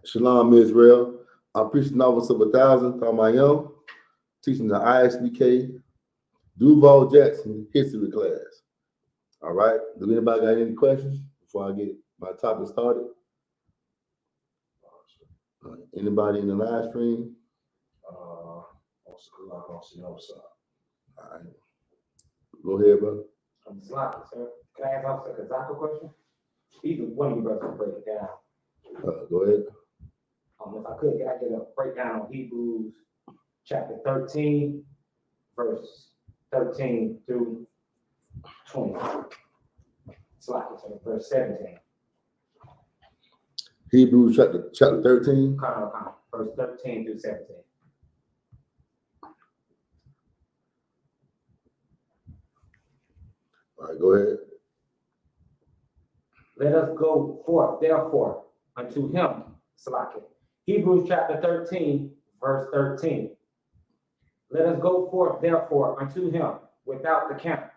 Shalom, Israel. I'm preaching Novice of 1,000, Tamayon, teaching the I.S.U.P.K. Duval Jackson history class. All right. Do anybody got any questions before I get my topic started? Anybody in the live stream? I don't see no side. All right. Go ahead, brother. I'm sloppy, sir. Can I ask Officer Kazaka a question? Either one of you brothers can break it down. Go ahead. If I could, can I get a breakdown on Hebrews chapter 13, verse 13 through 20. Sloppy, sir. Verse 17. Hebrews chapter 13. Verse 13 through 17. All right, go ahead. Let us go forth, therefore, unto him, Slocky. Hebrews chapter 13, verse 13. Let us go forth, therefore, unto him without the camp,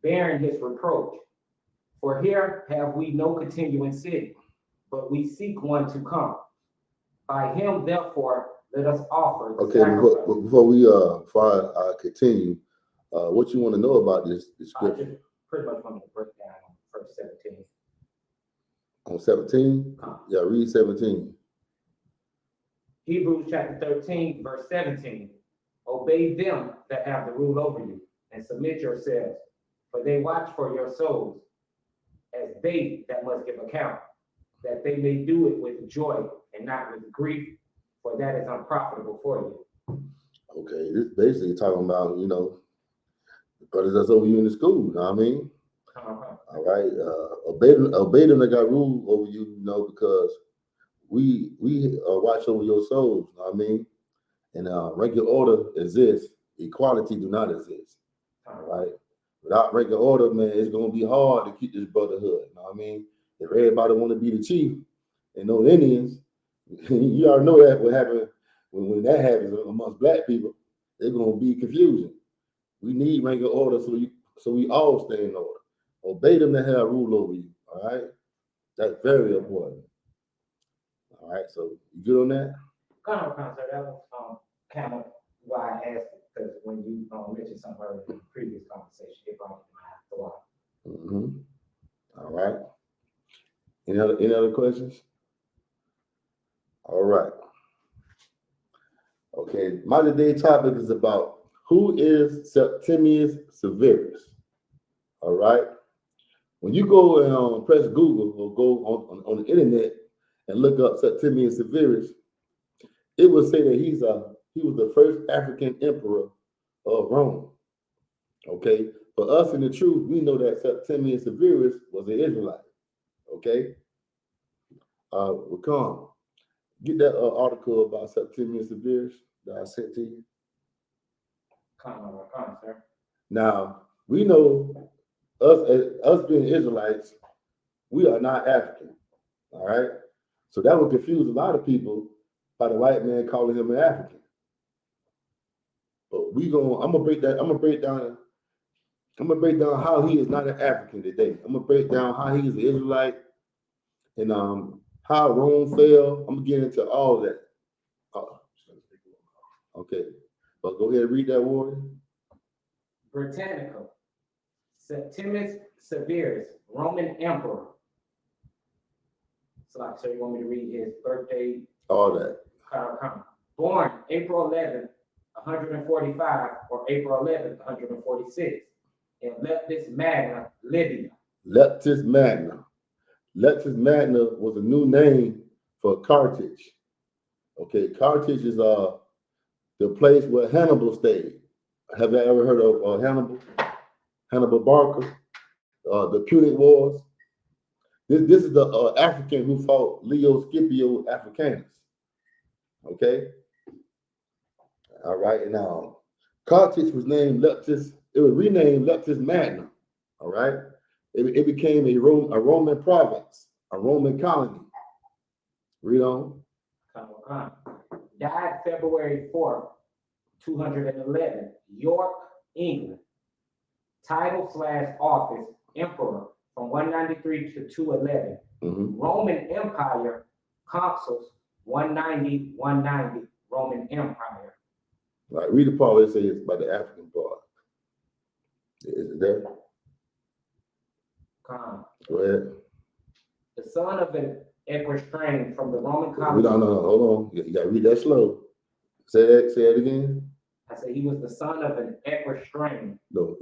bearing his reproach. For here have we no continuing city, but we seek one to come. By him, therefore, let us offer. Okay, before I continue, what you want to know about this scripture? I just pretty much want to break down verse 17. On 17? Yeah, read 17. Hebrews chapter 13, verse 17. Obey them that have the rule over you, and submit yourselves, for they watch for your souls, as they that must give account, that they may do it with joy and not with grief, for that is unprofitable for you. Okay, this basically talking about, the brothers that's over you in the school, you know what I mean? All right, obey them that got rule over you, because we watch over your souls, you know what I mean? And regular order exists, equality do not exist. All right. Without regular order, man, it's gonna be hard to keep this brotherhood. You know what I mean? If everybody want to be the chief and no Indians, you already know that what happened when that happens amongst black people, there's gonna be confusion. We need regular order so we all stay in order. Obey them that have rule over you. All right. That's very important. All right, so you good on that? Kind of, sir. That was kind of why I asked it, because when you mentioned something earlier in the previous conversation, it brought it to my thought. Mm-hmm. All right. Any other questions? All right. Okay, my today topic is about who is Septimius Severus. All right. When you go and press Google or go on the internet and look up Septimius Severus, it will say that he was the first African emperor of Rome. Okay, for us in the truth, we know that Septimius Severus was an Israelite. Okay, Rakan, get that article about Septimius Severus that I sent to you. Sir. Now we know us being Israelites, we are not African. All right, so that would confuse a lot of people by the white man calling him an African. But I'm gonna break down how he is not an African today. I'm gonna break down how he is an Israelite and how Rome fell. I'm gonna get into all that. Okay, but go ahead and read that, Warrior. Britannica, Septimius Severus, Roman emperor. So, like, so you want me to read his birthday? All that. Born April 11th, 145, or April 11th, 146, in Leptis Magna, Libya. Leptis Magna. Leptis Magna was a new name for Carthage. Okay, Carthage is the place where Hannibal stayed. Have you ever heard of Hannibal? Hannibal Barca, the Punic Wars. This is the African who fought Leo Scipio Africanus. Okay. All right. And now Carthage was named Leptis. It was renamed Leptis Magna. All right. It became a Roman province, a Roman colony. Read on. Died February 4th, 211, York, England. Title / office, emperor from 193 to 211. Mm-hmm. Roman Empire consuls, 190, 190, Roman Empire. Like, read the part where it says it's about the African part. Is it there? Go ahead. The son of an equestrian from the Roman No, colony. hold on. You gotta read that slow. Say that again. I said he was the son of an equestrian. No,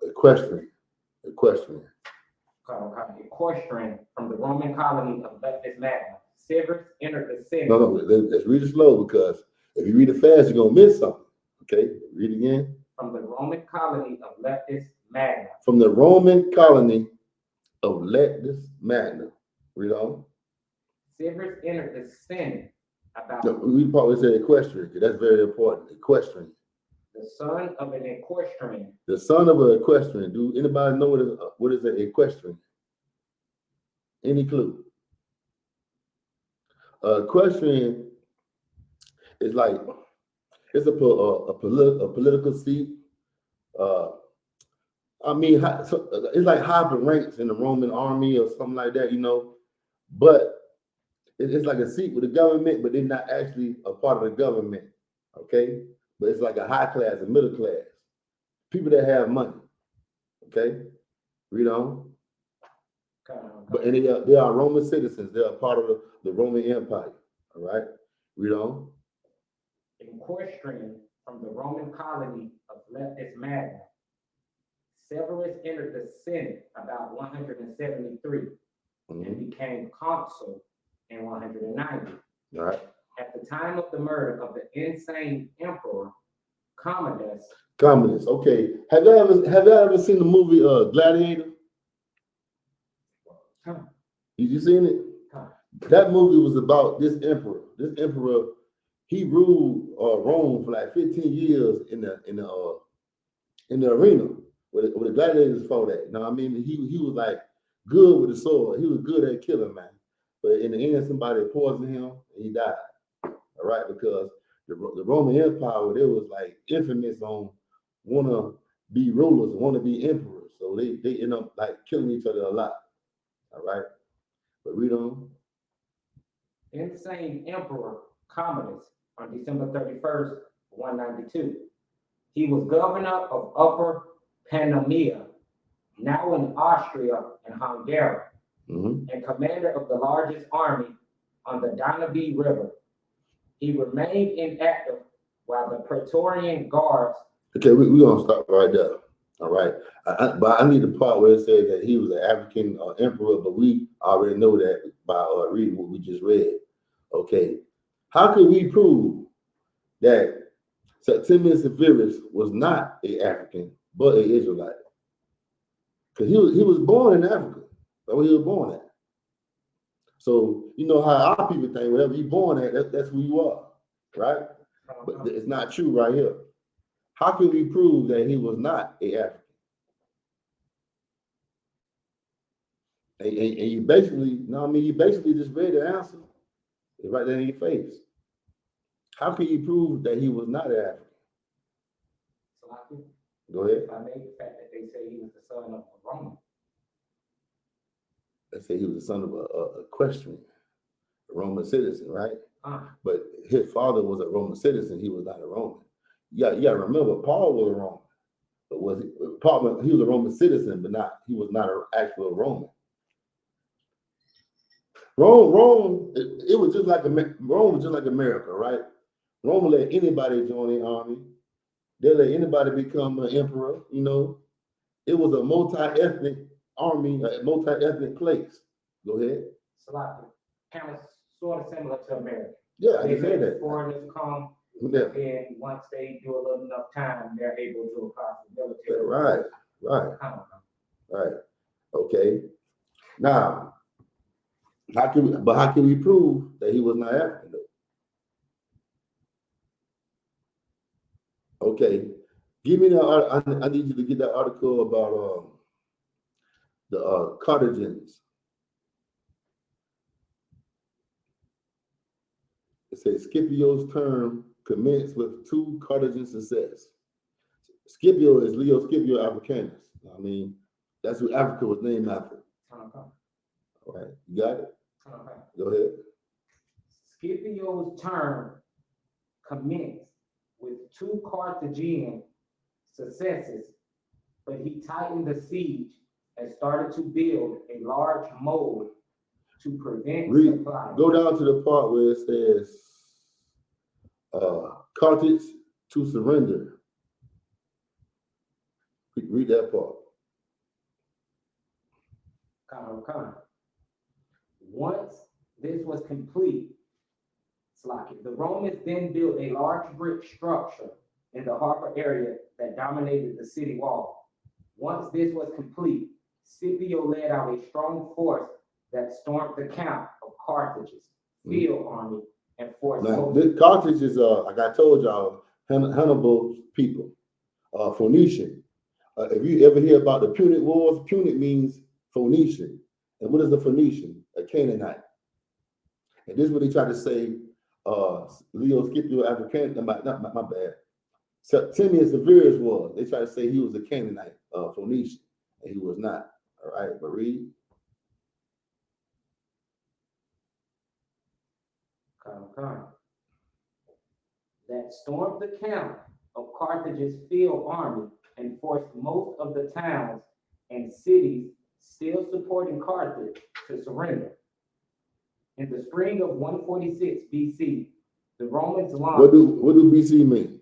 equestrian. Equestrian from the Roman colony of Leptis Magna. Severus entered the Senate. No, let's read it slow, because if you read it fast, you're gonna miss something. Okay, read again. From the Roman colony of Leptis Magna. From the Roman colony of Leptis Magna. Read on. Severus entered the Senate about. No, read the part where it says equestrian, because that's very important. Equestrian. The son of an equestrian. The son of an equestrian. Do anybody know what is an equestrian? Any clue? Equestrian is like, it's a political seat. I mean, it's like high up in ranks in the Roman army or something like that, you know. But it's like a seat with the government, but they're not actually a part of the government. Okay, but it's like a high class, a middle class, people that have money. Okay, read on. But and they are Roman citizens. They are part of the Roman Empire. All right, read on. Equestrian from the Roman colony of Leptis Magna. Severus entered the Senate about 173 and became consul in 190. All right. At the time of the murder of the insane emperor Commodus. Okay. Have you ever seen the movie Gladiator? Did you seen it? That movie was about this emperor. This emperor, he ruled Rome for like 15 years in the arena where the gladiators fought at. You know what I mean? He was like good with the sword. He was good at killing, man. But in the end, somebody poisoned him and he died. All right, because the Roman Empire, they was like infamous on want to be rulers and want to be emperors. So they end up like killing each other a lot. All right, but read on. Insane emperor Commodus on December 31st, 192. He was governor of Upper Pannonia, now in Austria and Hungary, and commander of the largest army on the Danube River. He remained inactive while the Praetorian Guards. Okay, we're going to stop right there. All right. But I need the part where it says that he was an African emperor, but we already know that by reading what we just read. Okay. How could we prove that Septimius Severus was not an African, but an Israelite? Because he was born in Africa. That's where he was born at. So, you know how our people think, wherever you're born at, that's who you are, right? But it's not true right here. How can we prove that he was not an African? And you basically, you know what I mean? You basically just read the answer. It's right there in your face. How can you prove that he was not an African? Go ahead. If I made the fact that they say he was the son of a Roman. They say he was the son of a equestrian, a Roman citizen, right? But his father was a Roman citizen. He was not a Roman. You got to remember, Paul was a Roman. But he was a Roman citizen, but he was not an actual Roman. Rome, it was just like Rome was just like America, right? Rome let anybody join the army. They let anybody become an emperor, you know. It was a multi-ethnic army, a multi-ethnic place. Go ahead. Kind of sort of similar to America. Yeah, I can say that. Foreigners come, and once they do a little enough time, they're able to apply for military. Right. Okay. Now, how can we prove that he was not African though? Okay, give me I need you to get that article about the Carthaginians. It says Scipio's term commenced with 2 Carthaginian success. Scipio is Leo Scipio Africanus. I mean, that's what Africa was named after. All right, you got it? Go ahead. Scipio's term commenced with 2 Carthaginian successes, but he tightened the siege and started to build a large moat to prevent supply. Go down to the part where it says Carthage to surrender. Read that part. Once this was complete, the Romans then built a large brick structure in the harbor area that dominated the city wall. Once this was complete, Scipio led out a strong force that stormed the camp of Carthage's field army and forced. Now, this Carthage is, like I told y'all, Hannibal's people, Phoenician. If you ever hear about the Punic Wars, Punic means Phoenician. And what is a Phoenician? A Canaanite. And this is what they try to say, Leo Scipio African, my bad. Septimius Severus was. They try to say he was a Canaanite, Phoenician, and he was not. All right, but read. That stormed the camp of Carthage's field army and forced most of the towns and cities still supporting Carthage to surrender. In the spring of 146 BC, the Romans launched. What do BC mean?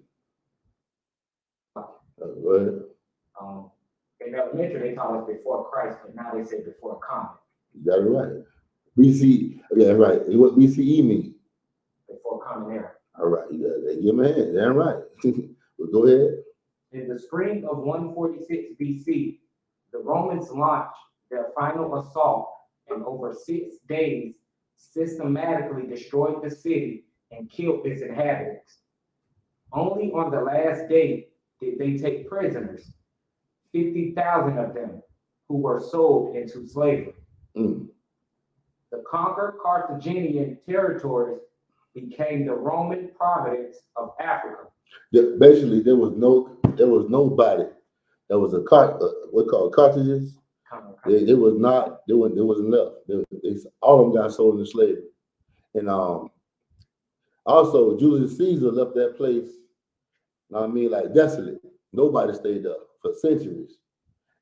Go ahead. In elementary, they taught us before Christ, but now they say before common. You got it right. BC, yeah, right. What BCE mean? Before common era. All right, you got it. Give me a hand. Damn right. Well, go ahead. In the spring of 146 BC, the Romans launched their final assault and over 6 days systematically destroyed the city and killed its inhabitants. Only on the last day did they take prisoners, 50,000 of them, who were sold into slavery. The conquered Carthaginian territories became the Roman province of Africa. Basically, there was nobody that was what called Carthages. There wasn't enough. All of them got sold into slavery. And also Julius Caesar left that place, like desolate. Nobody stayed there for centuries.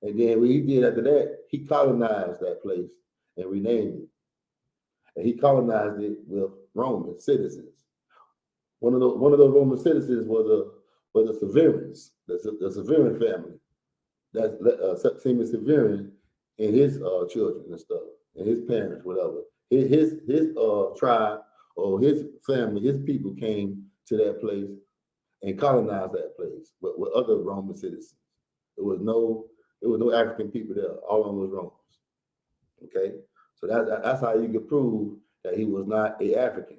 And then what he did after that, he colonized that place and renamed it. And he colonized it with Roman citizens. One of those Roman citizens was the Severus, the Severan family. That's Septimius Severus and his children and stuff, and his parents, whatever. His tribe or his family, his people came to that place and colonized that place with other Roman citizens. There was no African people there. All of them was Romans. Okay, so that's how you could prove that he was not an African.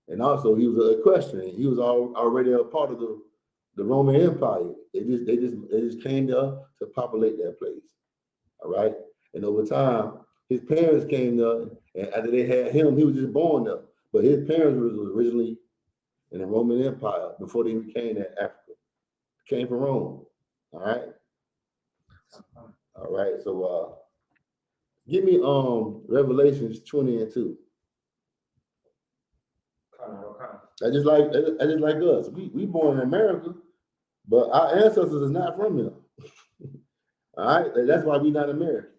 And also he was an equestrian. He was already a part of the Roman Empire. They just came there to populate that place. All right. And over time, his parents came there, and after they had him, he was just born there. But his parents was originally in the Roman Empire before they became that Africa. Came from Rome. All right. All right. So give me Revelations 20:2. I just like us. We born in America, but our ancestors is not from here. All right, that's why we not American.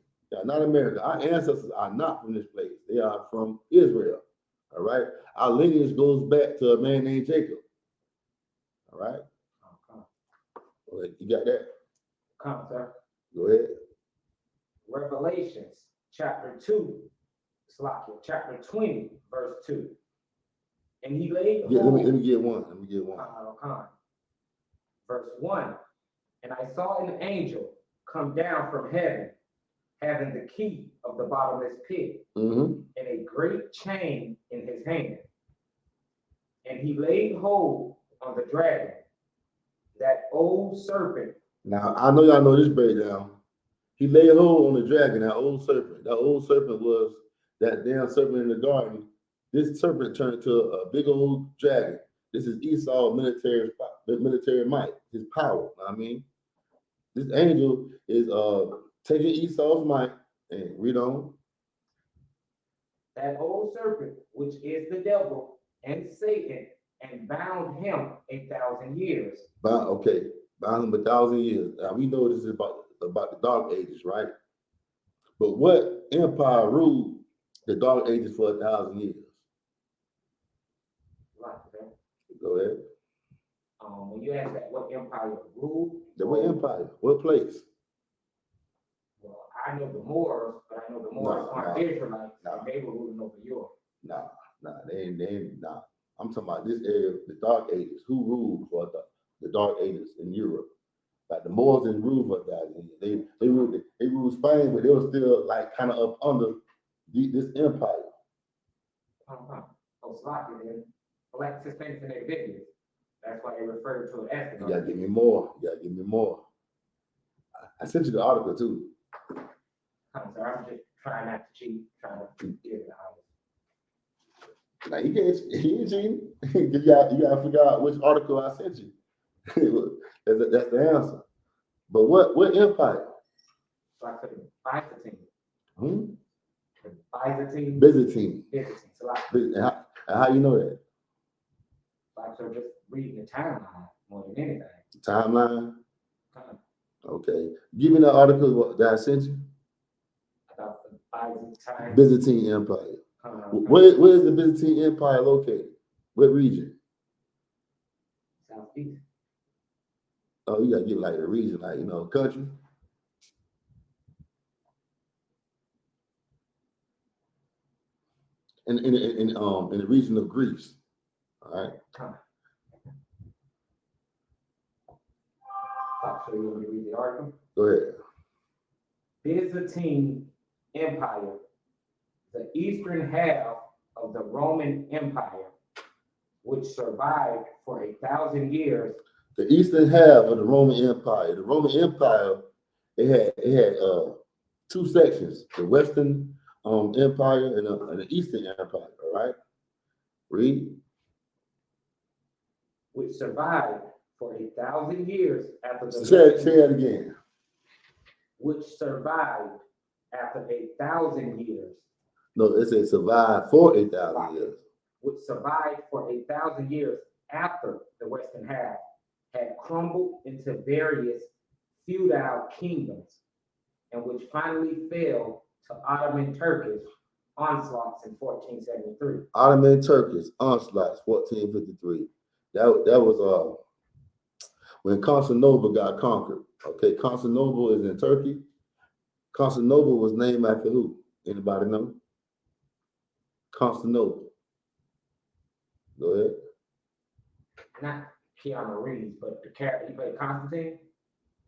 Not America. Our ancestors are not from this place. They are from Israel. All right. Our lineage goes back to a man named Jacob. All right. Okay. You got that? Come, sir. Go ahead. Revelations chapter 2, chapter 20, verse 2. And he laid let me get one. Verse 1. And I saw an angel come down from heaven, having the key of the bottomless pit, and a great chain in his hand. And he laid hold on the dragon, that old serpent. Now, I know y'all know this breakdown. He laid hold on the dragon, that old serpent. That old serpent was that damn serpent in the garden. This serpent turned to a big old dragon. This is Esau's military might, his power. I mean, this angel is taking Esau's might, and read on. that old serpent, which is the devil and Satan, and bound him 1,000 years. Bound him 1,000 years. Now we know this is about the Dark Ages, right? But what empire ruled the Dark Ages for 1,000 years? Right, okay? Go ahead. When you ask that, what empire ruled? What empire? What place? Well, I know the Moors, but I know the Moors aren't Israelites, and they were ruling over Europe. They ain't. I'm talking about this area, the Dark Ages. Who ruled for the Dark Ages in Europe? Like the Moors didn't rule for 1,000 years. They ruled Spain, but they were still like kind of up under this empire. Oh, sloppy then. Black Hispanics in their videos. That's why they refer to it as the You gotta give me more. I sent you the article too. I'm just trying not to cheat, trying to give it out. Now you ain't cheating. you gotta figure out which article I sent you. That's the answer. But what empire? So I said Byzantine. Byzantine. Byzantine. So And how you know that? So just reading the timeline more than anything. Timeline? Okay. Give me the article that I sent you. About the Byzantine Empire. Where is the Byzantine Empire located? What region? Southeast. Oh, you gotta get like a region, like country. In the region of Greece. All right. So you want me to read the article? Go ahead. Byzantine Empire, the eastern half of the Roman Empire, which survived for 1,000 years. The eastern half of the Roman Empire. The Roman Empire, it had two sections: the Western Empire and the Eastern Empire. All right. Read. Which survived for 1,000 years after the. Say it again. Which survived after 1,000 years. No, it says survived for 1,000 years. Which survived for 1,000 years after the Western half had crumbled into various feudal kingdoms, and which finally fell to Ottoman Turkish onslaughts in 1473. Ottoman Turkish onslaughts, 1453. That was when Constantinople got conquered. Okay, Constantinople is in Turkey. Constantinople was named after who? Anybody know? Constantinople. Go ahead. Not Keanu Reeves, but the character he played, Constantine.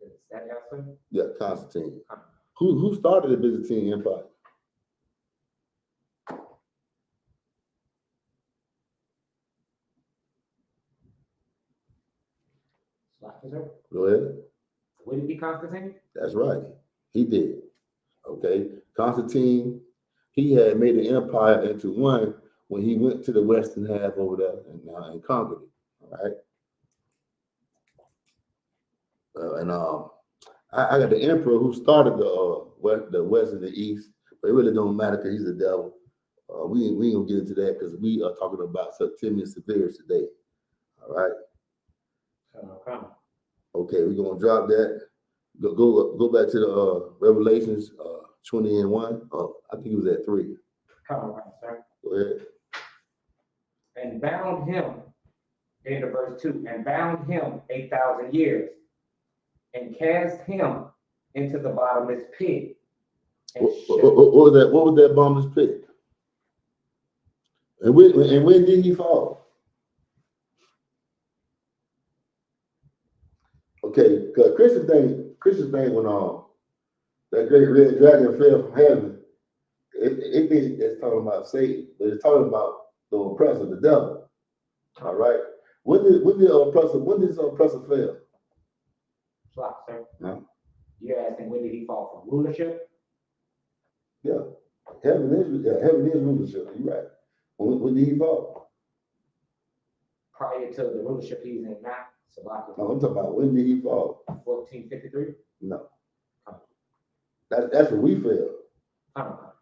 Is that answer? Yeah, Constantine. Who started the Byzantine Empire? Go ahead. Would it be Constantine? That's right. He did. Okay. Constantine, he had made the empire into one when he went to the western half over there and conquered it. All right. I got the emperor who started the west and the east, but it really don't matter because he's the devil. We ain't gonna get into that because we are talking about Septimius Severus today. All right. Okay, we're gonna drop that. Go back to the Revelations 20:1. I think it was at 3. All right, sir. Go ahead. And bound him, into verse 2, and bound him 1,000 years, and cast him into the bottomless pit. What was that? What was that bottomless pit? And when did he fall? Okay, because Christian thing went on. That great red dragon fell from heaven. It's talking about Satan, but it's talking about the oppressor, the devil. All right. When did this oppressor fail? Stop, sir. No. You're asking when did he fall from rulership? Yeah. Heaven is rulership. You're right. When did he fall? Prior to the rulership he's in now. No, I'm talking about when did he fall? 1453? No. That's when we fell.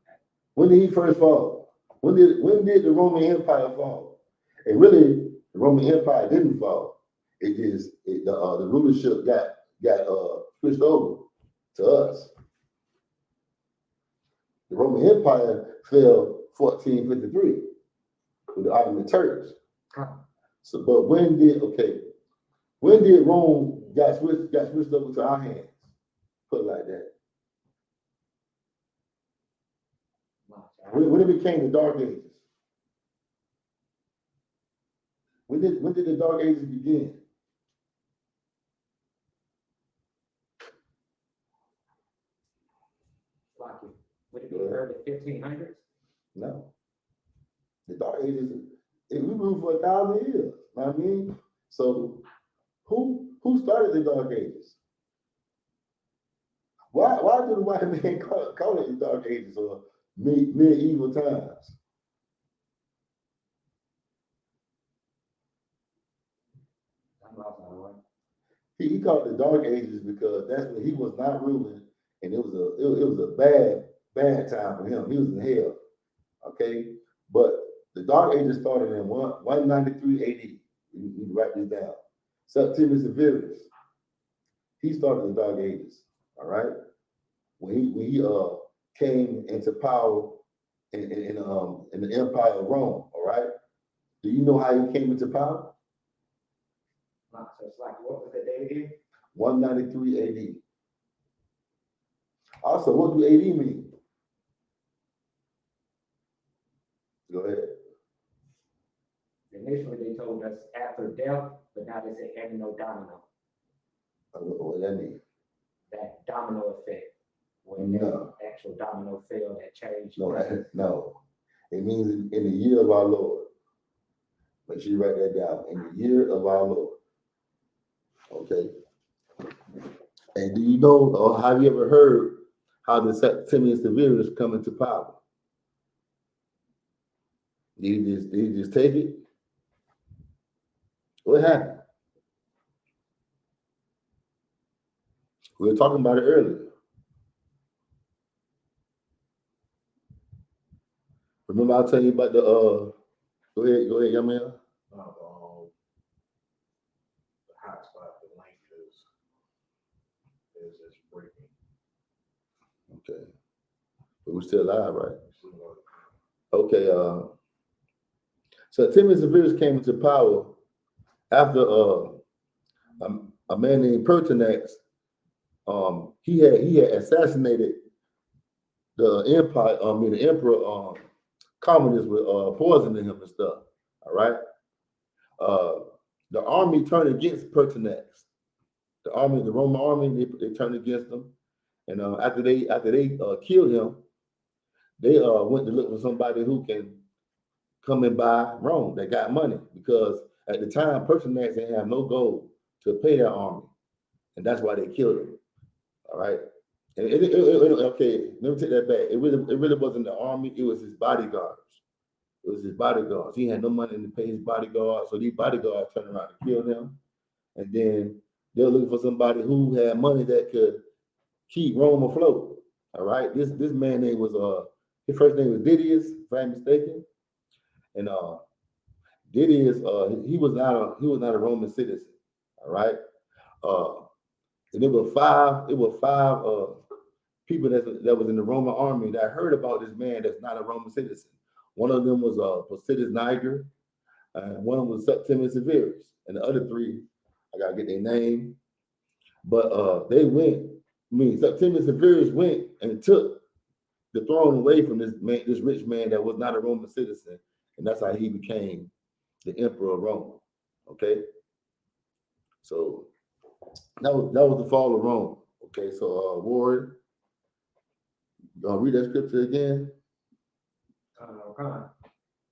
When did he first fall? When did the Roman Empire fall? And really, the Roman Empire didn't fall. The rulership got switched over to us. The Roman Empire fell 1453 with the Ottoman Turks. So, but when did Rome got switched over to our hands? Put it like that. When it became the Dark Ages. When did the Dark Ages begin? Would it be early 1500s? No. The Dark Ages, we ruled for 1,000 years. Know what I mean? So who started the Dark Ages? Why do the white man call it the Dark Ages or medieval times? He called it the Dark Ages because that's when he was not ruling, and it was a bad time for him. He was in hell. Okay, but the Dark Ages started in 193 AD. You write this down. Septimius Severus. He started the Dark Ages. All right, when he came into power in the Empire of Rome. All right, do you know how he came into power? So it's like, what was the date again? 193 AD. Also, what do AD mean? Go ahead. Initially, they told us after death, but now they say anno domino. What that mean? That domino effect, when the actual domino fell, that changed. No. It means in the year of our Lord. Make sure you write that down. In the year of our Lord. Okay. And do you know, or have you ever heard how the Septimius Severus come into power? Did he just take it? What happened? We were talking about it earlier. Remember I was telling you about the go ahead, young man. The hot spot, the link is breaking. Okay. But we're still alive, right? Okay, so Septimius Severus came into power after a man named Pertinax. He had assassinated the emperor Commodus with poisoning him and stuff. All right. The army turned against Pertinax. The Roman army, they turned against him, and after they killed him, they went to look for somebody who can come and buy Rome. They got money because at the time Pertinax didn't have no gold to pay their army, and that's why they killed him. All right. And okay, let me take that back. It really wasn't the army. It was his bodyguards. It was his bodyguards. He had no money to pay his bodyguards, so these bodyguards turned around to kill him. And then they were looking for somebody who had money that could keep Rome afloat. All right. This man name was his first name was Didius, if I'm mistaken. And Didius, he was not a Roman citizen. All right. And there were five people that was in the Roman army that heard about this man that's not a Roman citizen. One of them was Placidus Niger, and one of them was Septimius Severus, and the other three, I gotta get their name. But Septimius Severus went and took the throne away from this rich man that was not a Roman citizen, and that's how he became the emperor of Rome. Okay, so that was the fall of Rome. Okay, so Ward, you gonna read that scripture again?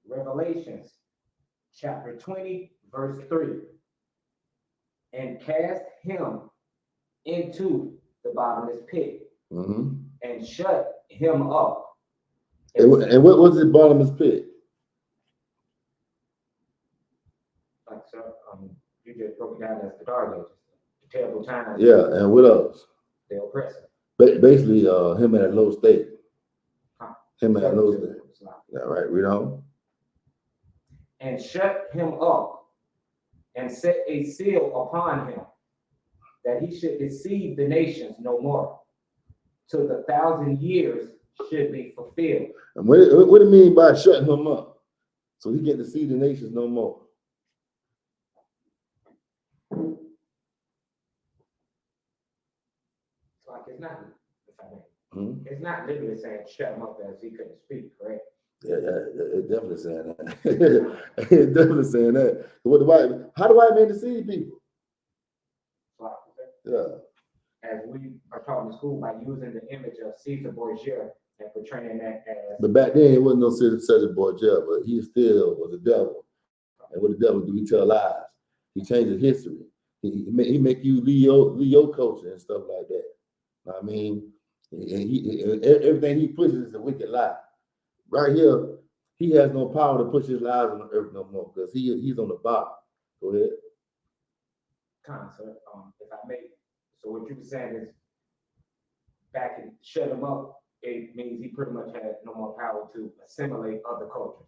Revelations chapter 20, verse 3. And cast him into the bottomless pit, and shut him up. And what was the bottomless pit? Like, so, you just broke it down as the Dark Ages, the terrible times. Yeah, and what else? The oppressor. Basically, him at a low state. Him have those things. Yeah, right, read on. And shut him up, and set a seal upon him, that he should deceive the nations no more, till the 1,000 years should be fulfilled. And what do it mean by shutting him up? So he can't deceive the nations no more. Like it's not, it's not literally saying shut him up as he couldn't speak, correct? Yeah, it's definitely saying that. It's definitely saying that. How do white men deceive people? Yeah. As we are taught in school by using the image of Caesar Borgia and portraying that as. But back then, it wasn't no Caesar Borgia, but he still was the devil. And what the devil do? He tell lies. He changes history. He make you Leo culture and stuff like that. I mean, everything he pushes is a wicked lie. Right here, he has no power to push his lies on the earth no more because he's on the bottom. Go ahead. Sir, if I may. So what you were saying is back and shut him up, it means he pretty much had no more power to assimilate other cultures,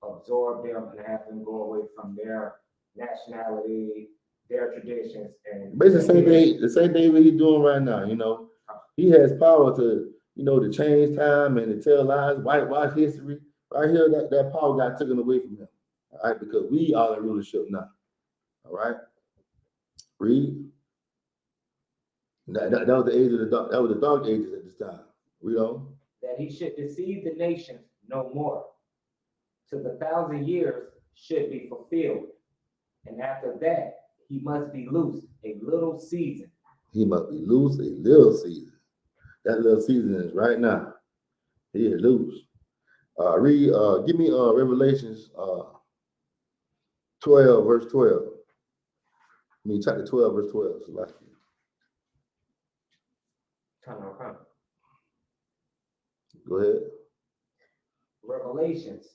absorb them and have them go away from their nationality, their traditions, and basically the same thing what he's doing right now, you know. He has power to, you know, to change time and to tell lies, whitewash history. Right here, that power got taken away from him. All right, because we are the rulership now. All right. Read. That was the age of that was the dark ages at this time. Read on. That he should deceive the nations no more, till the 1,000 years should be fulfilled. And after that, he must be loosed a little season. He must be loose a little season. That little season is right now. He is loose. Read, give me Revelations 12, verse 12. I mean, chapter 12, verse 12. So like Go ahead. Revelations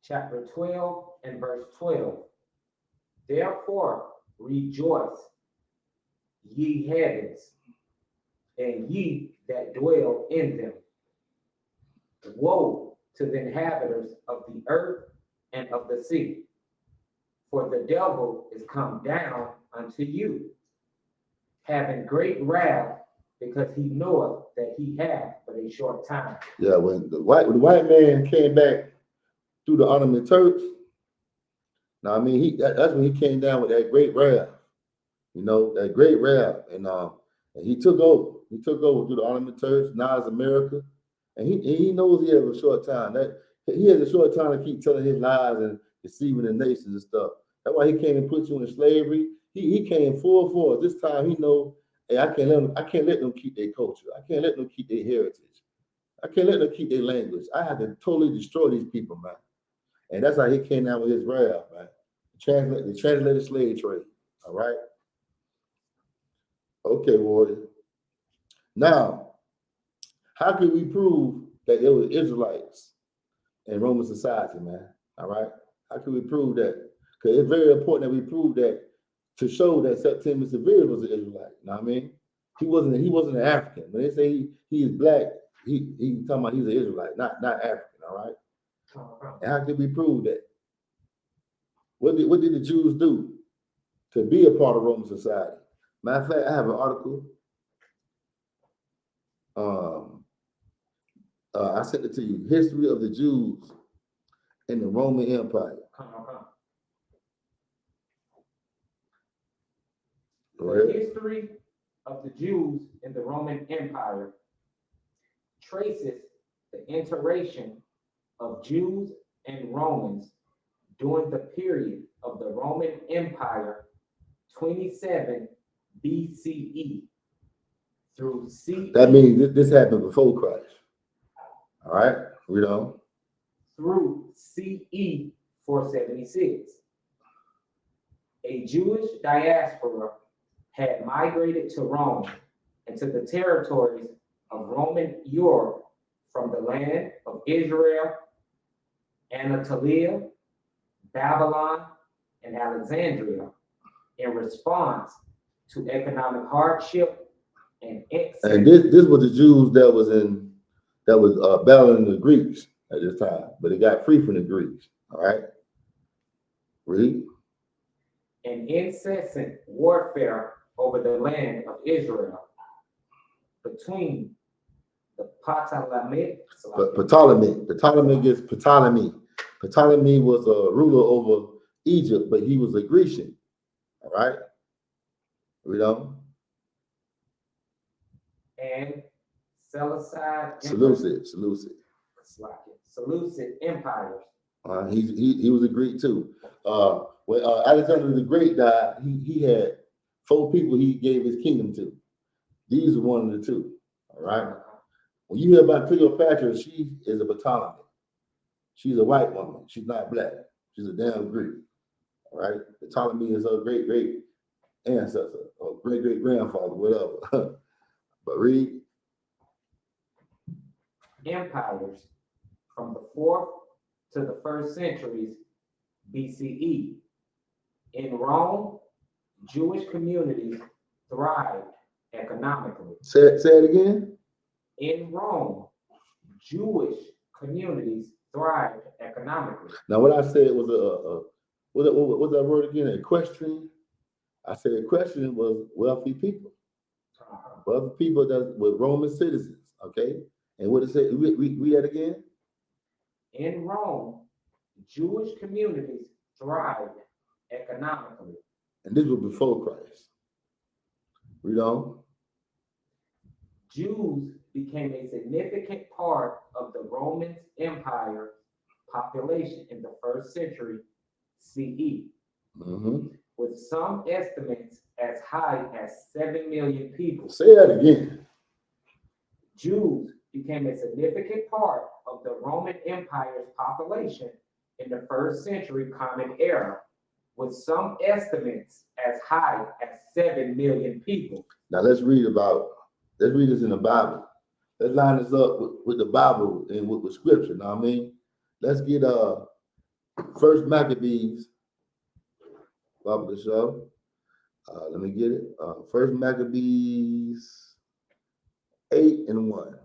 chapter 12 and verse 12. Therefore rejoice, ye heavens, and ye that dwell in them. Woe to the inhabitants of the earth and of the sea, for the devil is come down unto you, having great wrath, because he knoweth that he hath but a short time. Yeah, when the white man came back through the Ottoman Turks, now I mean that's when he came down with that great wrath, you know, that great wrath, and he took over. He took over through the Ottoman Turks. Now it's America, and he knows he has a short time. That he has a short time to keep telling his lies and deceiving the nations and stuff. That's why he came and put you in slavery. He came full force. This time he know, hey, I can't let them keep their culture. I can't let them keep their heritage. I can't let them keep their language. I have to totally destroy these people, man. And that's how he came down with his wrath, man. The translated slave trade. All right. Okay, warrior. Now, how can we prove that there were Israelites in Roman society, man? All right. How can we prove that? Because it's very important that we prove that to show that Septimius Severus was an Israelite. You know what I mean? He wasn't an African. When they say he is black, he talking about he's an Israelite, not African. All right. And how can we prove that? What did the Jews do to be a part of Roman society? Matter of fact, I have an article. I sent it to you. History of the Jews in the Roman Empire. The history of the Jews in the Roman Empire traces the interaction of Jews and Romans during the period of the Roman Empire 27 BCE through CE. That means this happened before Christ. All right, read on. Through CE 476. A Jewish diaspora had migrated to Rome and to the territories of Roman Europe from the land of Israel, Anatolia, Babylon, and Alexandria in response to economic hardship and exile. And this was the Jews that that was battling the Greeks at this time, but it got free from the Greeks. All right, read. An incessant warfare over the land of Israel between the Ptolemy. Ptolemy gets Ptolemy. Ptolemy was a ruler over Egypt, but he was a Grecian. All right, read on. And Seleucid empires. He was a Greek too. When Alexander the Great died, he had 4 people he gave his kingdom to. These are one of the 2. All right. When you hear about Cleopatra, she is a Ptolemy. She's a white woman. She's not black. She's a damn Greek. All right. Ptolemy is her great ancestor or great grandfather, whatever. But read. Empires from the 4th to the 1st centuries BCE. In Rome, Jewish communities thrived economically. Say it again. In Rome, Jewish communities thrived economically. Now, what I said was what was that word again? Equestrian. I said equestrian was wealthy people. Wealthy people that were Roman citizens. Okay. And what it said, read that again. In Rome, Jewish communities thrived economically. And this was before Christ. Read on. Jews became a significant part of the Roman Empire population in the 1st century CE, with some estimates as high as 7 million people. Say that again. Jews became a significant part of the Roman Empire's population in the 1st century Common Era, with some estimates as high as 7 million people. Now let's read this in the Bible. Let's line this up with the Bible and with scripture. Know what I mean? Let's get First Maccabees. Bible to show. Let me get it. First Maccabees 8:1.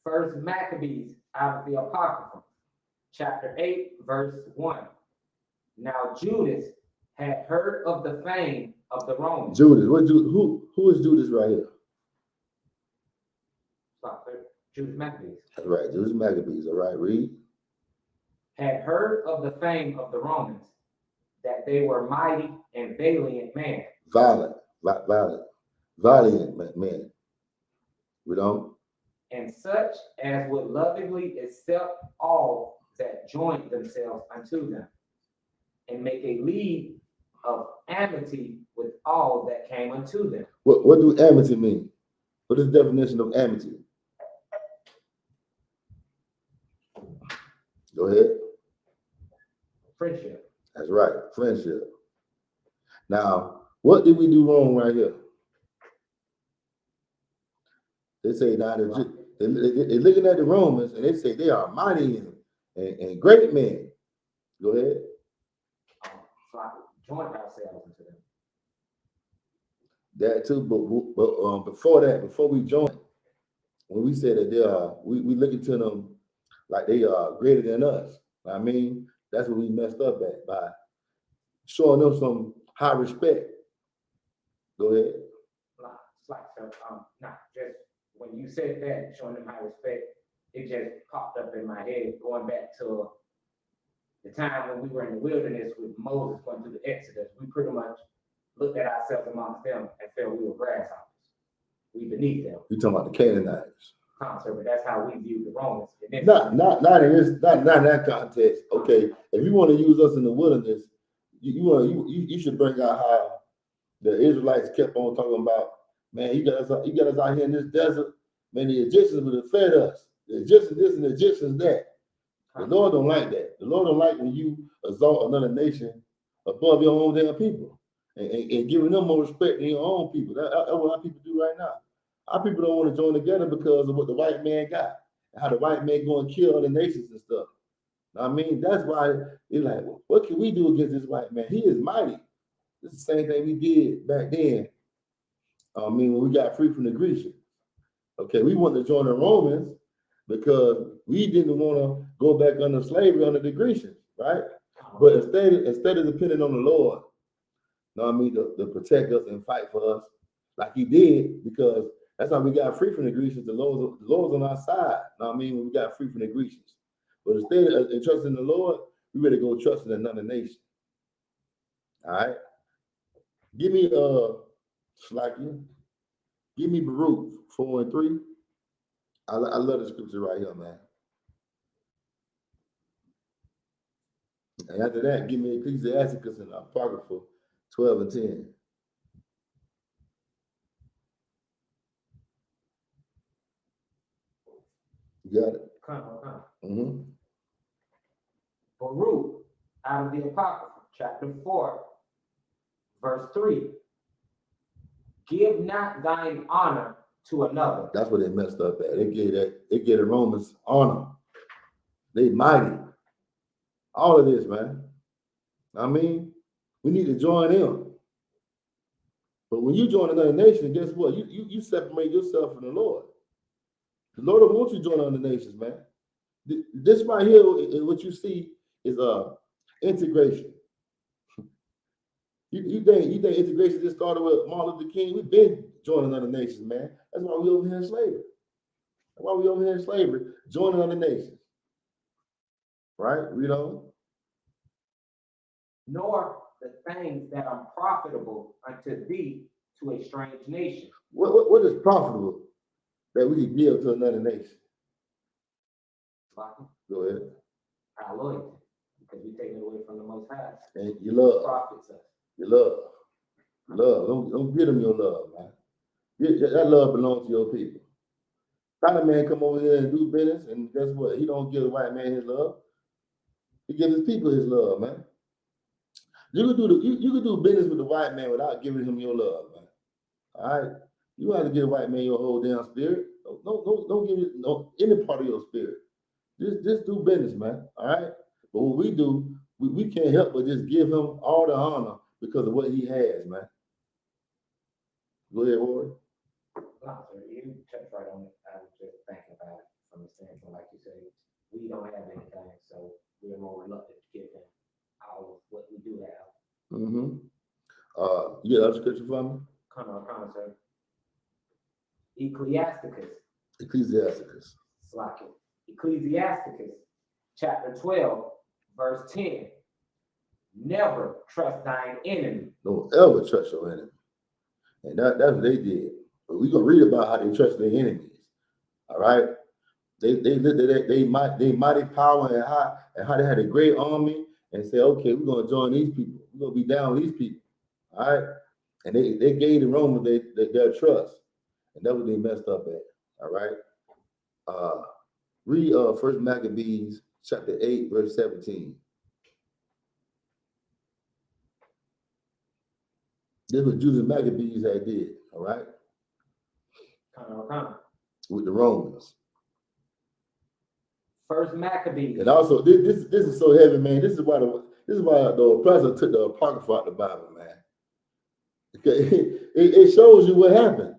First Maccabees out of the Apocrypha, chapter 8, verse 1. Now Judas had heard of the fame of the Romans. Judas, who is Judas right here? Judas Maccabees. That's right, Judas Maccabees. All right, read. Had heard of the fame of the Romans, that they were mighty and valiant men. Valiant men. We don't. And such as would lovingly accept all that joined themselves unto them, and make a league of amity with all that came unto them. What do amity mean? What is the definition of amity? Go ahead. Friendship. That's right, friendship. Now, what did we do wrong right here? They say now they're looking at the Romans and they say they are mighty and great men. Go ahead. So I joined ourselves into them. That too, but before we joined, when we said that they are, we looking to them like they are greater than us. I mean, that's what we messed up at, by showing them some high respect. Go ahead. Just when you said that, showing them high respect, it just popped up in my head, going back to the time when we were in the wilderness with Moses going through the Exodus. We pretty much looked at ourselves amongst them and felt we were grasshoppers. We beneath them. You're talking about the Canaanites. But that's how we view the Romans. Not in that context. Okay, if you want to use us in the wilderness, you should bring out how the Israelites kept on talking about, man, you got us out here in this desert. Man, the Egyptians would have fed us. The Egyptians this and the Egyptians that. The Lord don't like that. The Lord don't like when you exalt another nation above your own damn people and giving them more respect than your own people. That's what our people do right now. Our people don't want to join together because of what the white man got and how the white man go and kill other nations and stuff. I mean, that's why it's like, what can we do against this white man? He is mighty. It's the same thing we did back then I mean, when we got free from the Grecians. Okay, we wanted to join the Romans because we didn't want to go back under slavery under the Grecians, right? But instead of depending on the Lord, you know what I mean, to protect us and fight for us like he did, because that's how we got free from the Grecians. The Lord's on our side. You know what I mean, when we got free from the Grecians. But instead of trusting the Lord, we ready to go trusting another nation. All right. Give me Slacky. Give me Baruch 4 and 3. I love the scripture right here, man. And after that, give me Ecclesiasticus and Apocrypha 12 and 10. You got it? Mm-hmm. Baruch, out of the Apocrypha, chapter 4, verse 3. Give not thine honor to another. That's what they messed up at. They gave the Romans honor. They mighty. All of this, man. I mean, we need to join them. But when you join another nation, guess what? You separate yourself from the Lord. The Lord don't want you to join other nations, man. This right here, what you see is integration. You think integration just started with Martin Luther King? We've been joining other nations, man. That's why we over here in slavery. That's why we over here in slavery, joining other nations. Right? You know? Nor the things that are profitable unto thee to a strange nation. What is profitable that we can give to another nation? Go ahead. Our loyalty, because we take it away from the Most High. And your love. Profits us. Your love. Don't give them your love, man. That love belongs to your people. Not a man come over here and do business, and guess what? He don't give the white man his love. He gives his people his love, man. You could do business with the white man without giving him your love, man. All right? You have to give the white man your whole damn spirit. Don't give it any part of your spirit. Just do business, man. All right? But what we do, we can't help but just give him all the honor because of what he has, man. Go ahead, Rory. No, sir, you touched right on it. I was just thinking about it from the standpoint, like you said, we don't have anything, so we're more reluctant to give him all of what we do have. Mm-hmm. You got other scripture for me? Come on, sir. Ecclesiasticus. Slack it. Ecclesiasticus, chapter 12, verse 10. Never trust thine enemy. Don't ever trust your enemy. And that's what they did. But we're gonna read about how they trusted their enemies. All right. They looked at they mighty power and how they had a great army and said, okay, we're gonna join these people. We're gonna be down with these people. All right. And they gave the Romans their trust. And that's what they messed up at. All right. Read First Maccabees chapter 8, verse 17. This is what Judas Maccabees had did, all right? With the Romans. First Maccabees. And also, this is so heavy, man. This is why the oppressor took the Apocrypha out the Bible, man. Okay, it shows you what happened,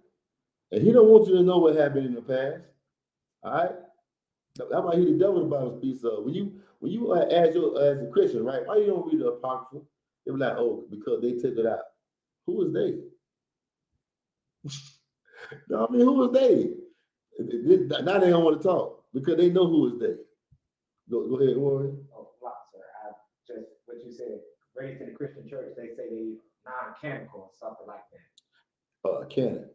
and he don't want you to know what happened in the past. All right, that's why he the devil the Bible speaks of. When you as a Christian, right? Why you don't read the Apocrypha? They were like, oh, because they took it out. Who was they? No, I mean, who was they? Now they don't want to talk because they know who was they. Go ahead, Warren. Oh, wow, sir. I just what you said. Raised in the Christian church, they say they non-canonical or something like that. Canon,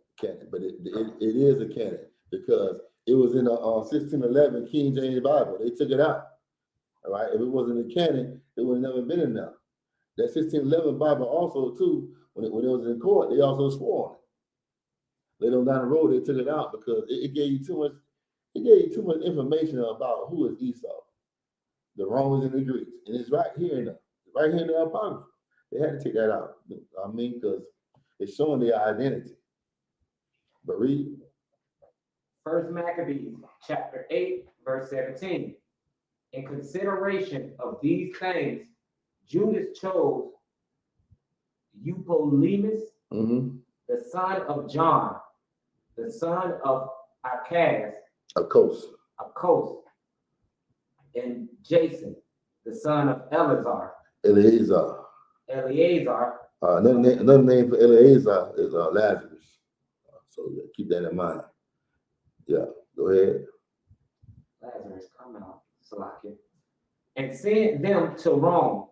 but it is a canon because it was in a 1611 King James Bible. They took it out. All right, if it wasn't a canon, it would have never been in there. That 1611 Bible also too, when it was in court, they also swore on it. Later on down the road, they took it out because it gave you too much. It gave you too much information about who is Esau, the Romans and the Greeks, and it's right here in the Apocrypha. They had to take that out. I mean, because it's showing their identity. But read. First Maccabees, chapter 8, verse 17. In consideration of these things, Judas chose Eupolemus, the son of John, the son of I.S.U.P.K, Of course. and Jason, the son of Eleazar. Eleazar. Another name for Eleazar is Lazarus. So keep that in mind. Yeah, go ahead. Lazarus, come out, Salakia. And sent them to Rome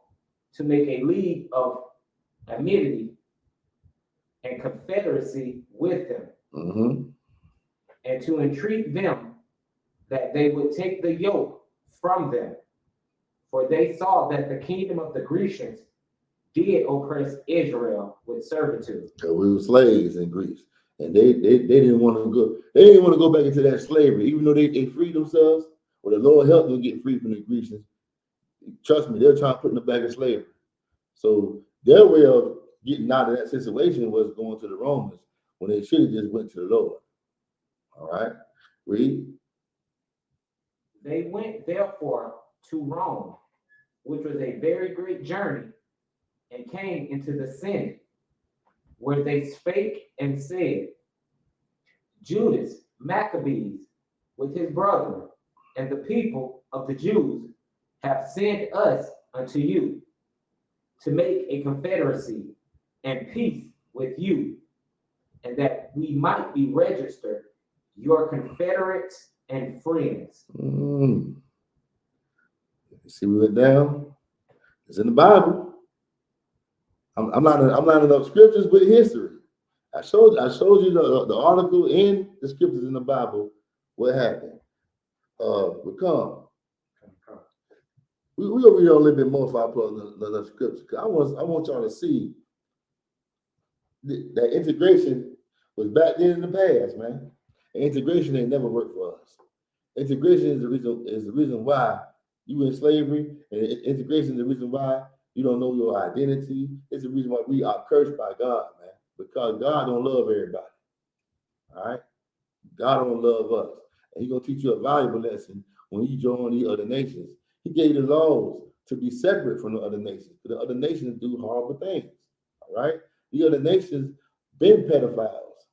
to make a league of amity and confederacy with them, and to entreat them that they would take the yoke from them, for they saw that the kingdom of the Grecians did oppress Israel with servitude. So we were slaves in Greece, and they didn't want to go. They didn't want to go back into that slavery, even though they freed themselves. Well, the Lord helped them get free from the Grecians. Trust me, they're trying to put them back in slavery. So their way of getting out of that situation was going to the Romans when they should have just went to the Lord. All right, read. They went therefore to Rome, which was a very great journey, and came into the Senate, where they spake and said, Judas Maccabees with his brethren and the people of the Jews have sent us unto you to make a confederacy and peace with you, and that we might be registered your confederates and friends. You see, we went down. It's in the Bible. I'm lining up scriptures with history. I showed you the article in the scriptures in the Bible. What happened? We come. We're gonna read a little bit more if I put the scripture. I want y'all to see that integration was back then in the past, man. And integration ain't never worked for us. Integration is the reason why you in slavery, and integration is the reason why you don't know your identity. It's the reason why we are cursed by God, man. Because God don't love everybody. All right? God don't love us. And He's gonna teach you a valuable lesson when you join the other nations. He gave you the laws to be separate from the other nations. The other nations do horrible things. All right? The other nations been pedophiles.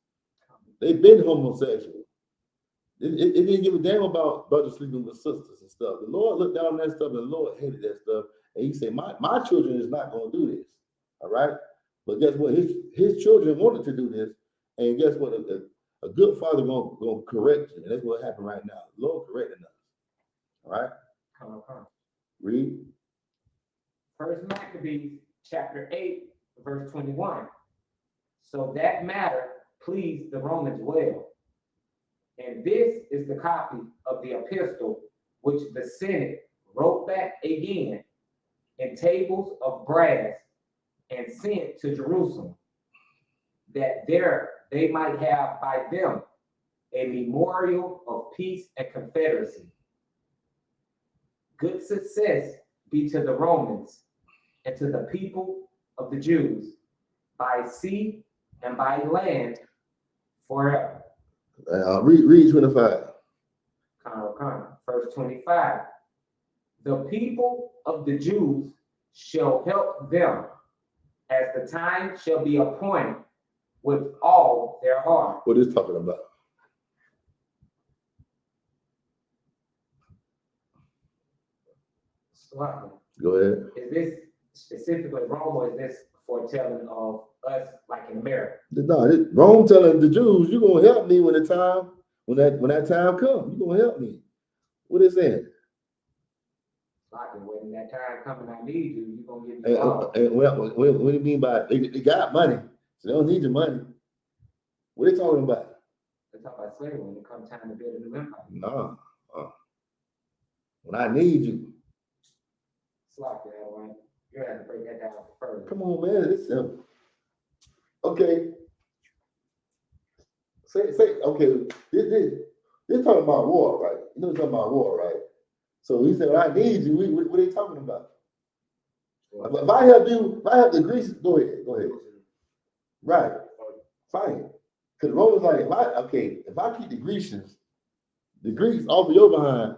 They've been homosexual. It didn't give a damn about brothers sleeping with sisters and stuff. The Lord looked down on that stuff, and the Lord hated that stuff. And He said, my children is not going to do this. All right? But guess what? His children wanted to do this. And guess what? A good father going to correct you. And that's what happened right now. The Lord correcting us. All right? Read. First Maccabees chapter 8, verse 21. So that matter pleased the Romans well. And this is the copy of the epistle which the Senate wrote back again in tables of brass and sent to Jerusalem, that there they might have by them a memorial of peace and confederacy. Good success be to the Romans and to the people of the Jews by sea and by land forever. Read 25. Verse 25. The people of the Jews shall help them as the time shall be appointed with all their heart. What is talking about? Go ahead. Is this specifically Rome, or is this foretelling of us, like in America? No, Rome telling the Jews, you're gonna help me when that time comes. You're gonna help me. What is that? Like when that time coming, I need you. You're gonna give me all. And what do you mean by they got money, so they don't need your money? What are they talking about? They talk about slavery when it comes time to build a new empire. No. When I need you. Sloppy, right? You have to break that down further. Come on, man. It's simple. Okay. Say. Okay. This talking about war, right? You know, talking about war, right? So he said, "When I need you." What are they talking about? If I help you, if I help the Greeks, go ahead. Right. Fine. Because the Romans like, if I keep the Greeks off of your behind,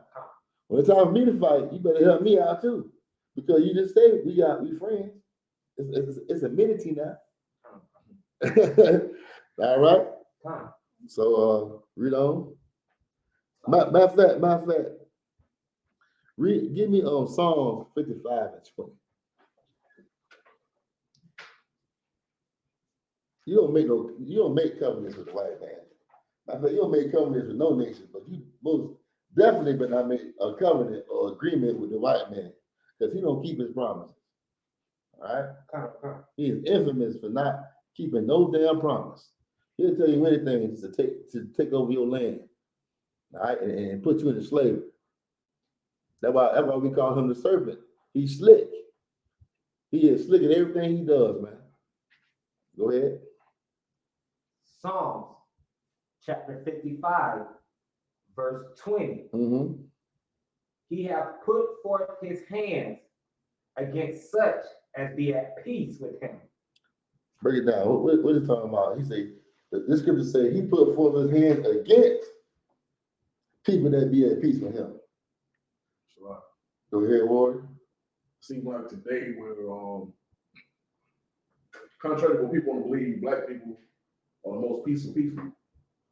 when it's time for me to fight, you better help me out too. Because you just said we friends. It's amity now. All right. Come. So read on. Matter of fact, give me Psalm 55 and 20. You don't make covenants with the white man. Matter of fact, you don't make covenants with no nation, but you most definitely better not make a covenant or agreement with the white man, because he don't keep his promises. All right? Come. He is infamous for not keeping no damn promise. He'll tell you anything to take over your land, all right, and put you into slavery. That's why we call him the serpent. He's slick. He is slick in everything he does, man. Go ahead. Psalms chapter 55, verse 20. Mm-hmm. He hath put forth his hands against such as be at peace with him. Break it down. What is he talking about? He say, this scripture say he put forth his hands against people that be at peace with him. SHALAM. Go ahead, Ward. Seems like today we're contrary to what people want to believe, black people are the most peaceful people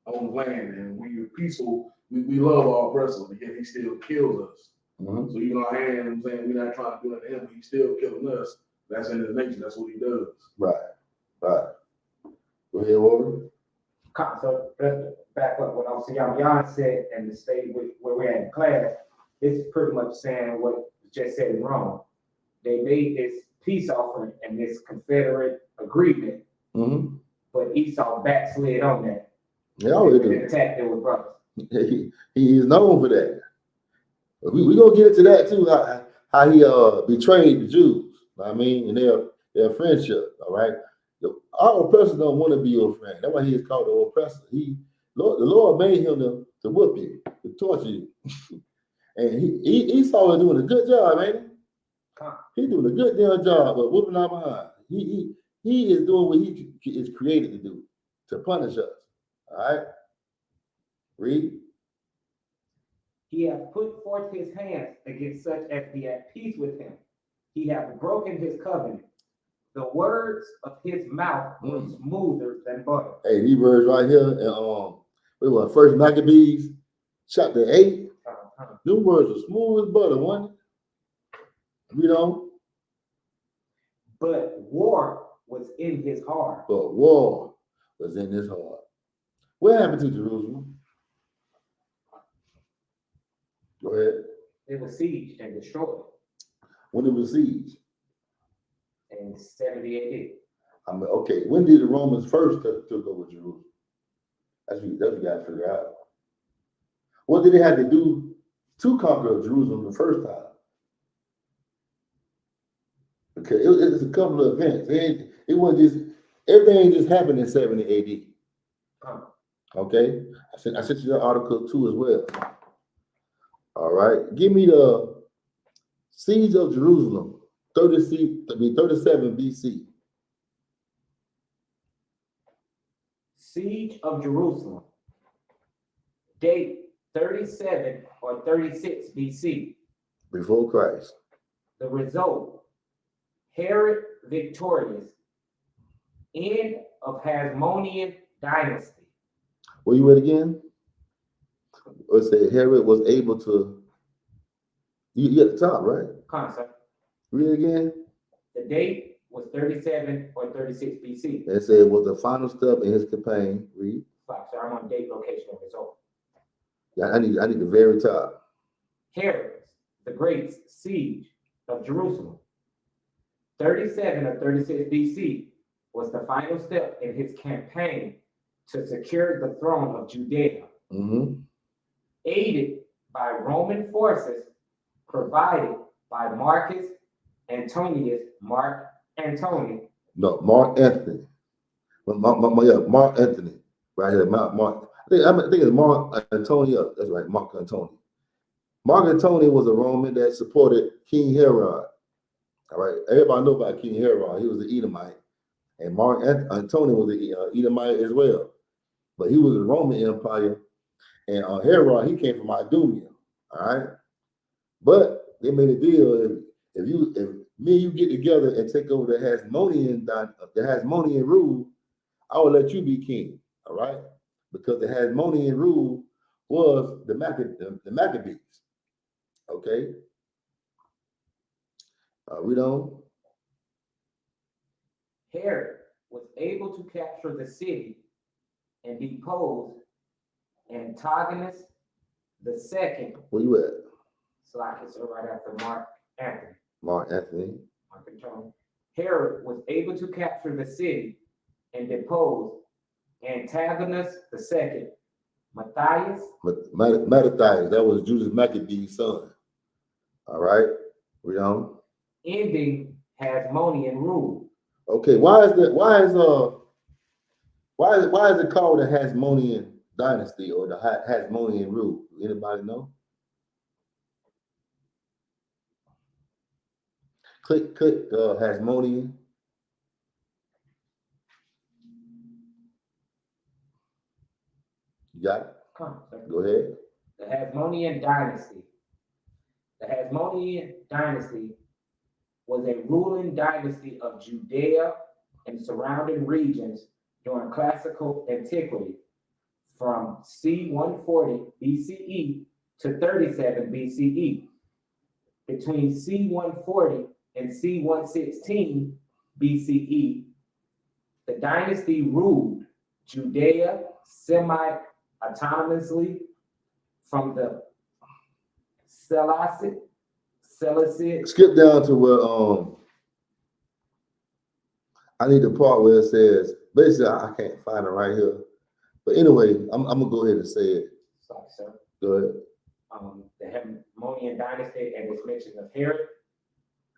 on the land, and we are peaceful. We love our oppressor, and yet he still kills us. Mm-hmm. So even our hand, I'm saying we're not trying to do that to him, but he's still killing us. That's in his nature. That's what he does. Right. Go ahead, Ward. So let's back up what Jan said and the state where we're at in class. It's pretty much saying what was just said in Rome. They made this peace offering and this Confederate agreement, Mm-hmm. but Esau backslid on that. They always And do. attacked their brothers. He is known for that. We gonna get into that too. How he betrayed the Jews. I mean, and their friendship. All right. Our oppressor don't want to be your friend. That's why he is called the oppressor. The Lord made him to whip you, to torture you. And Esau is doing a good job, ain't he? He's doing a good damn job of whooping our behind. He is doing what he is created to do, to punish us. All right. Read. He hath put forth his hands against such as be at peace with him. He hath broken his covenant. The words of his mouth were smoother than butter. Hey, these words right here, and First Maccabees, chapter 8. Them words are smooth as butter, wasn't it? You know. But war was in his heart. What happened to Jerusalem? Go ahead. It was sieged and destroyed When it was sieged. in 70 AD. I mean, okay, when did the Romans first took over Jerusalem? That's what you got to figure out. What did they have to do to conquer Jerusalem the first time? Okay, it's a couple of events. It wasn't just, everything just happened in 70 AD. Okay, I sent you the article too as well. All right, give me the siege of Jerusalem, 37 BC. Siege of Jerusalem. Date 37 or 36 BC. Before Christ. The result, Herod victorious. End of Hasmonean dynasty. Where you at again? Let's say Herod was able to, you at the top, right? Concept. Read it again. The date was 37 or 36 BC. It said it was the final step in his campaign. Read. So I'm on date, location, and result. Yeah, I need the very top. Herod the Great's siege of Jerusalem. 37 or 36 BC was the final step in his campaign to secure the throne of Judea. Mm-hmm. Aided by Roman forces provided by Mark Antony. No, Mark Anthony. Mark Anthony. Right here, Mark. I think it's Mark Antonio. That's right, Mark Antony. Mark Antony was a Roman that supported King Herod. All right, everybody know about King Herod. He was an Edomite, and Mark Antony was an Edomite as well. But he was a Roman Empire, and Herod, he came from Idumea. All right, but they made a deal. If me and you get together and take over the Hasmonean rule, I will let you be king. All right, because the Hasmonean rule was the Maccabees. Okay, read on. Herod was able to capture the city and depose Antigonus the second. Where you at? So I can say right after Mark Antony. Mark Anthony. Mark Antony. Herod was able to capture the city and depose Antigonus the second. Matthias. Mattathias, that was Judas Maccabee's son. All right, read on. Ending Hasmonean rule. Okay, why is it called the Hasmonean dynasty or the Hasmonean rule? Anybody know? Click Hasmonean. You got it? Go ahead. The Hasmonean dynasty. The Hasmonean dynasty was a ruling dynasty of Judea and surrounding regions during classical antiquity from c. 140 BCE to 37 BCE. Between c. 140 and c. 116 BCE, the dynasty ruled Judea semi-autonomously from the Seleucid. Skip down to where I need the part where it says, basically I can't find it right here. But anyway, I'm gonna go ahead and say it. Sorry, sir. Go ahead. The Hasmonean dynasty, and it's mentioned of Herod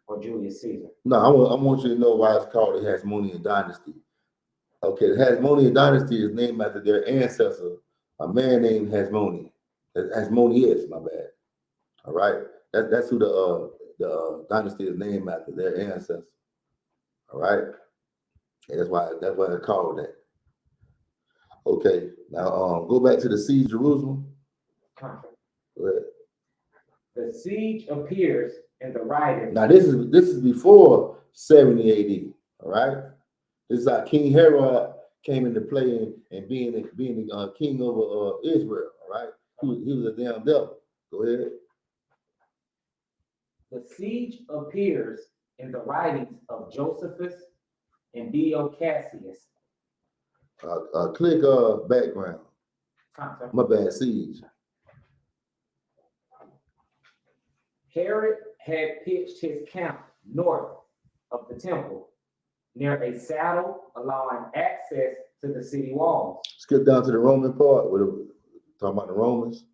or Julius Caesar. No, I want you to know why it's called the Hasmonean dynasty. Okay, the Hasmonean dynasty is named after their ancestor, a man named Hasmoneus. Hasmoneus, my bad. All right, that's who the dynasty is named after, their ancestor. All right, and that's why it's called that. Okay, now go back to the siege of Jerusalem. Go ahead. The siege appears in the writings. Now this is before 70 AD. All right, this is how King Herod came into play and being the king over Israel. All right, he was a damn devil. Go ahead. The siege appears in the writings of Josephus and Dio Cassius. Click background. My bad, siege. Herod had pitched his camp north of the temple, near a saddle, allowing access to the city walls. Skip down to the Roman part. Talking about the Romans.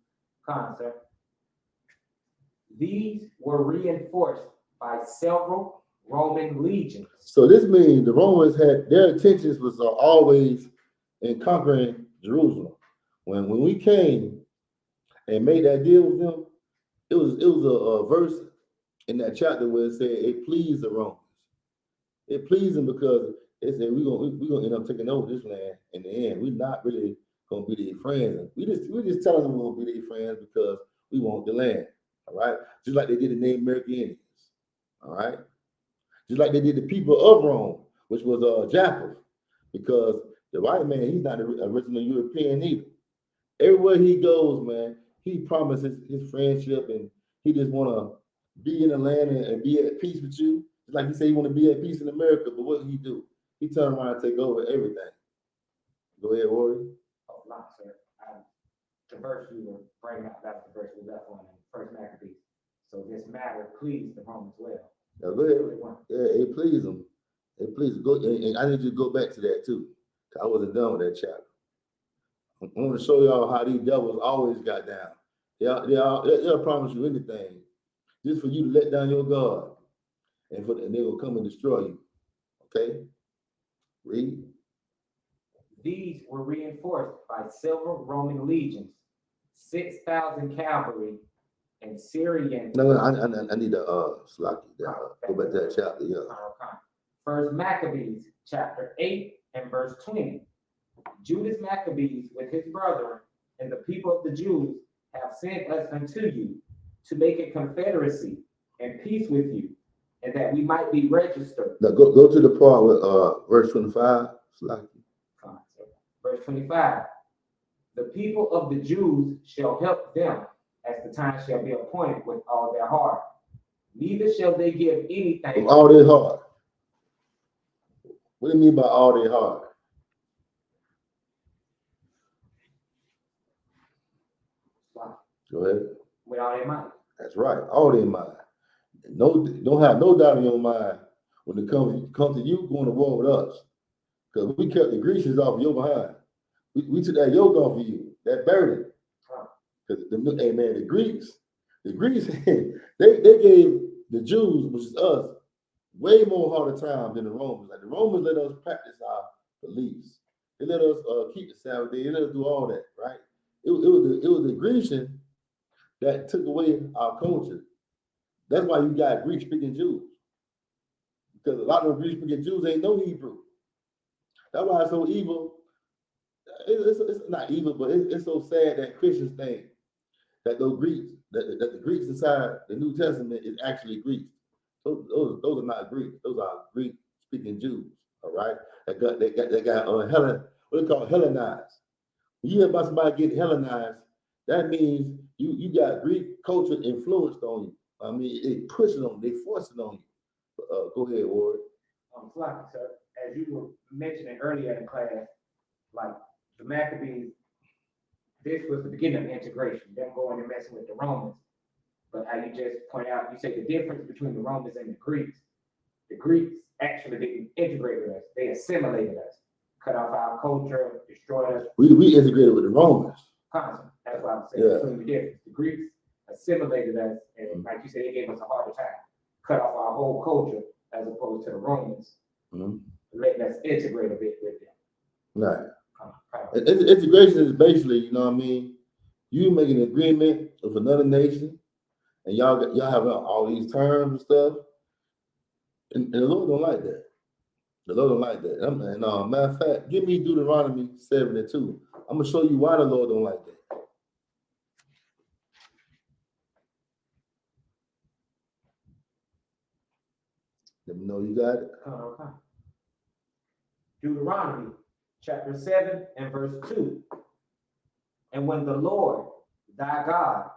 Sir. These were reinforced by several Roman legions. So this means the Romans had their intentions was always in conquering Jerusalem. When we came and made that deal with them, it was a verse in that chapter where it said it pleased the Romans. It pleased them because they said we're gonna end up taking over this land in the end. We're not really gonna be their friends. We just telling them we're gonna be their friends because we want the land. All right, just like they did the Native American Indians. All right, just like they did the people of Rome, which was Jacob, because the white man, he's not an original European either. Everywhere he goes, man, he promises his friendship and he just want to be in the land and be at peace with you. Just like he said he want to be at peace in America, but what did he do? He turned around and take over everything. Go ahead, Warrior. Oh, no, sir. The verse you were bringing up, that's the verse we left on in First Maccabees. So this matter pleased the Romans well. Now go ahead. Yeah, it pleased them. It pleased them. Go, and I need you to go back to that too. I wasn't done with that chapter. I want to show y'all how these devils always got down. They'll promise you anything just for you to let down your guard, and they will come and destroy you. Okay? Read. These were reinforced by several Roman legions, 6,000 cavalry, and Syrian. No, I need a slocky. Go back to that chapter. Yeah. First Maccabees, chapter 8 and verse 20. Judas Maccabees with his brethren and the people of the Jews have sent us unto you to make a confederacy and peace with you, and that we might be registered. Now go to the part with verse 25. Slocky. Verse 25. The people of the Jews shall help them as the time shall be appointed with all their heart. Neither shall they give anything. With all their heart. What do you mean by all their heart? Go ahead. With all their mind. That's right. All their mind. No, don't have no doubt in your mind when it comes to you going to war with us. Because we kept the Grecians off your behind. We took that yoke off of you, that burden. Because hey man, the Greeks, they gave the Jews, which is us, way more harder time than the Romans. Like the Romans let us practice our beliefs. They let us keep the Sabbath day. They let us do all that, right? It was the Grecian that took away our culture. That's why you got Greek-speaking Jews. Because a lot of the Greek-speaking Jews ain't know Hebrew. That's why it's so evil. It's not evil, but it's so sad that Christians think that those Greeks, that the Greeks inside the New Testament is actually Greeks. Those are not Greeks. Those are Greek-speaking Jews. All right, they got what they call Hellenized. When you hear about somebody getting Hellenized, that means you got Greek culture influenced on you. I mean, they push it on, they force it on you. Go ahead, Ward. Like, sir, as you were mentioning earlier in class, like the Maccabees, this was the beginning of integration, them going and messing with the Romans. But how you just point out, you say the difference between the Romans and the Greeks actually didn't integrate with us, they assimilated us, cut off our culture, destroyed us. We integrated with the Romans. Constant. That's what I'm saying. Yeah. Between the difference. The Greeks assimilated us, and like you said, they gave us a harder time, cut off our whole culture, as opposed to the Romans, letting us integrate a bit with them. Right. Integration is basically, you know what I mean, you make an agreement with another nation, and y'all have all these terms and stuff, and the Lord don't like that. The Lord don't like that. And matter of fact, give me Deuteronomy 7:2. I'm gonna show you why the Lord don't like that. Let me know you got it. Okay. Deuteronomy chapter 7 and verse 2. And when the Lord thy God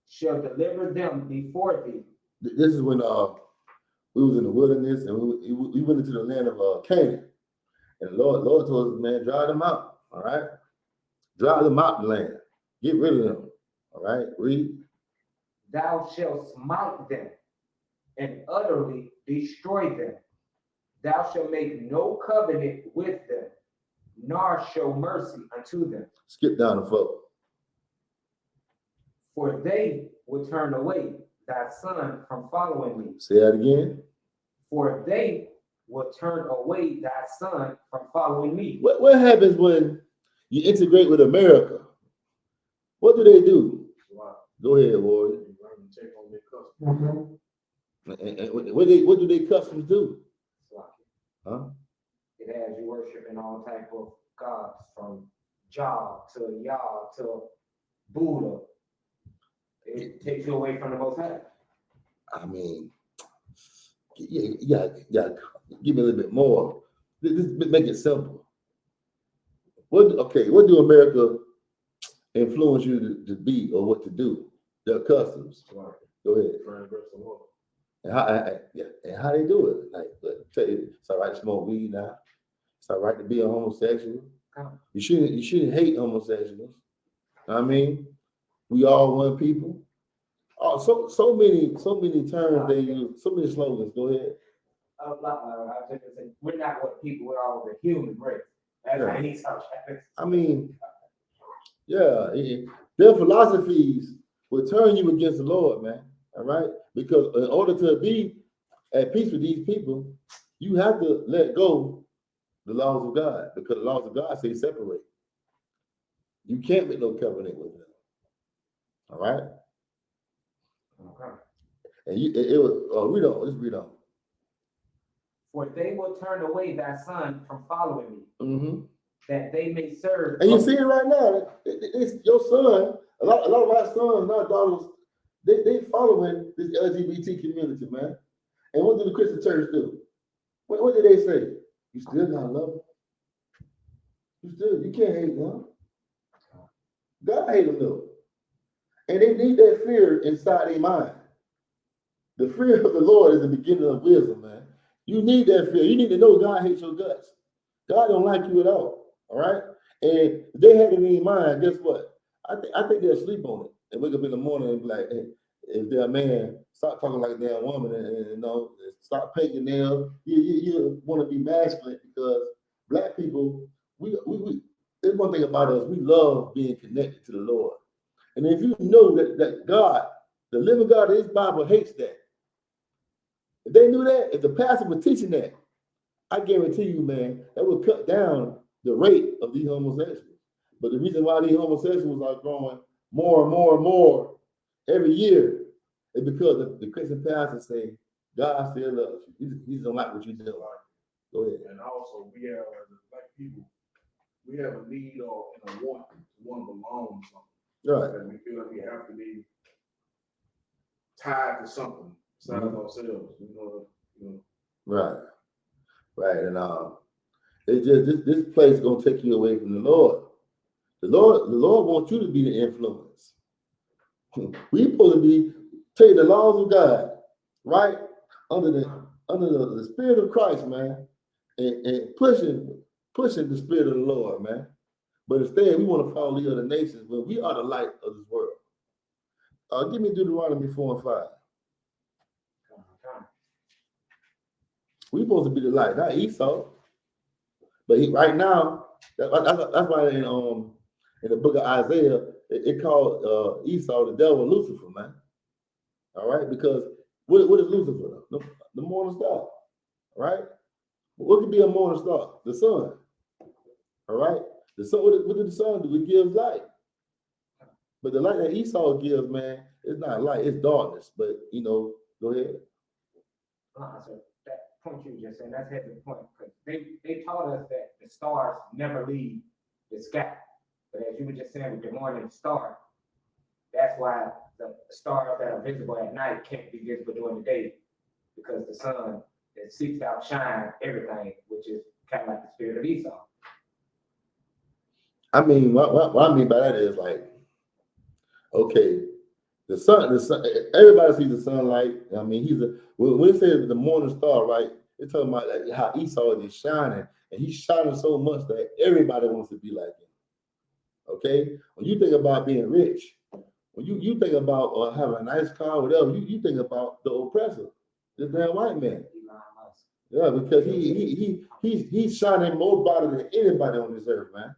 shall deliver them before thee. This is when we was in the wilderness and we went into the land of Canaan. And the Lord told us, man, drive them out. All right. Drive them out the land. Get rid of them. All right. Read. Thou shalt smite them and utterly destroy them. Thou shalt make no covenant with them, nor show mercy unto them. Skip down the 4. For they will turn away thy son from following me. Say that again. For they will turn away thy son from following me. What happens when you integrate with America? What do? Wow. Go ahead, Ward. Check on their customs. And what do their customs do? Huh? It has you worshiping all type of gods, from Jah to Yah to Buddha. It takes you away from the Most High. I mean, yeah, give me a little bit more. Just make it simple. What do America influence you to be or what to do? Their customs. Right. Go ahead. Transgress the law. And how they do it? Like, tell you, it's all right to smoke weed now. It's all right to be a homosexual. You shouldn't hate homosexuals. I mean, we all one people. Oh, so many terms they use, so many slogans. Go ahead. I was just gonna say, we're not what people, we're all the human race. That's how he talks. I mean, yeah, their philosophies will turn you against the Lord, man. All right, because in order to be at peace with these people, you have to let go the laws of God, because the laws of God say separate. You can't make no covenant with them. All right. Okay. And it was read on. For they will turn away thy son from following me, that they may serve. And you see it right now. It's your son. A lot of our sons and our daughters, they following this LGBT community, man. And what do the Christian church do? What do they say? You still gotta love them. You can't hate them. God hate them though. And they need that fear inside their mind. The fear of the Lord is the beginning of wisdom, man. You need that fear. You need to know God hates your guts. God don't like you at all. All right? And if they had it in their mind, guess what? I think they'll sleep on it and wake up in the morning and be like, hey, if they're a man, stop talking like they're a woman and you know, stop painting nails. You want to be masculine because black people, there's one thing about us, we love being connected to the Lord. And if you know that God, the living God of his Bible hates that. If they knew that, if the pastor was teaching that, I guarantee you, man, that would cut down the rate of these homosexuals. But the reason why these homosexuals are growing more and more and more every year is because the Christian pastors say, God still loves you. He don't like what you do. Go ahead. And also, we have, as black people, we have a need or a want to belong to something. Right. And we feel like we have to be tied to something besides ourselves. You know. Right. Right. And it's just this place is gonna take you away from the Lord. The Lord wants you to be the influence. We supposed to be taking the laws of God, right? Under the spirit of Christ, man, and pushing the spirit of the Lord, man. But instead, we want to follow the other nations when we are the light of this world. Give me Deuteronomy 4 and 5. We supposed to be the light, not Esau. But right now, that's why in the book of Isaiah, it called Esau the devil, Lucifer, man. All right, because what is Lucifer? The morning star. All right, what could be a morning star? The sun. All right, the sun. What did the sun do? It gives light. But the light that Esau gives, man, it's not light; it's darkness. But you know, go ahead. So that point you just said, that's a heavy point, because they taught us that the stars never leave the sky. But as you were just saying with the morning star, that's why the stars that are visible at night can't be visible during the day, because the sun that seeks to outshine everything, which is kind of like the spirit of Esau. I mean, what I mean by that is like, okay, the sun, everybody sees the sunlight. I mean, when it says the morning star, right? It's talking about like how Esau is shining, and he's shining so much that everybody wants to be like him. Okay, when you think about being rich, when you think about having a nice car, whatever, you think about the oppressor, this damn white man. Yeah, because he's shining more brighter than anybody on this earth, man.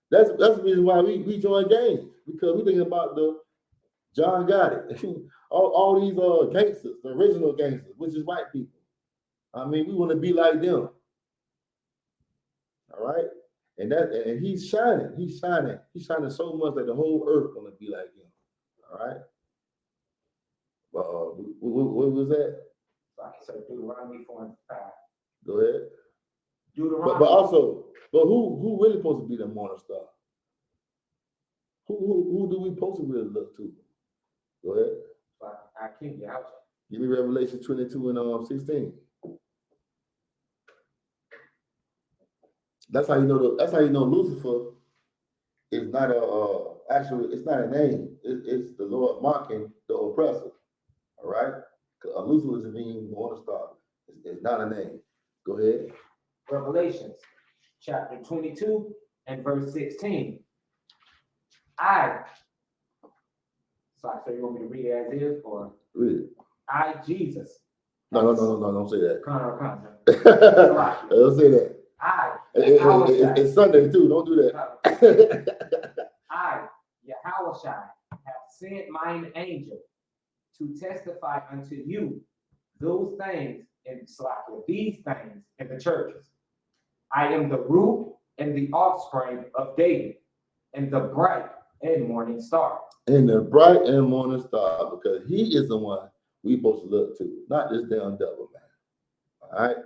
That's the reason why we join gangs, because we think about the John Gotti, all these gangsters, the original gangsters, which is white people. I mean, we want to be like them. All right, and he's shining so much that the whole earth want to be like him. All right. What was that? So Deuteronomy 4 and 5. Go ahead. Deuteronomy. But who really supposed to be the morning star? Who do we supposed to really look to? Go ahead. Our King Yahweh. Give me Revelation 22 and 16. That's how you know. That's how you know Lucifer is not it's not a name. It's the Lord mocking the oppressor. All right. Lucifer is mean morning star. It's not a name. Go ahead. Revelations chapter 22 and verse 16. So you want me to read it as is, or Read it. I, Jesus. No, don't say that. Don't say that. It's Sunday too. Don't do that. I, Yahweh, have sent mine angel to testify unto you these things in the churches. I am the root and the offspring of David, and the bright and morning star. And the bright and morning star, because he is the one we supposed to look to, not this damn devil, man. All right.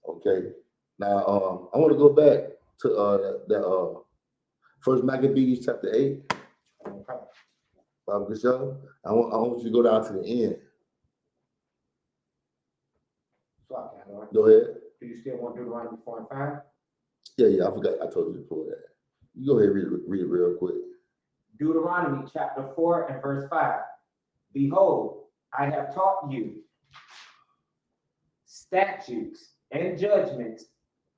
Okay. Now, I want to go back to the First Maccabees chapter 8. Bible show. I want you to go down to the end. Go ahead. Do you still want Deuteronomy 4 and 5? Yeah, I forgot. I told you before that. You go ahead and read it real quick. Deuteronomy chapter 4 and verse 5. Behold, I have taught you statutes and judgments,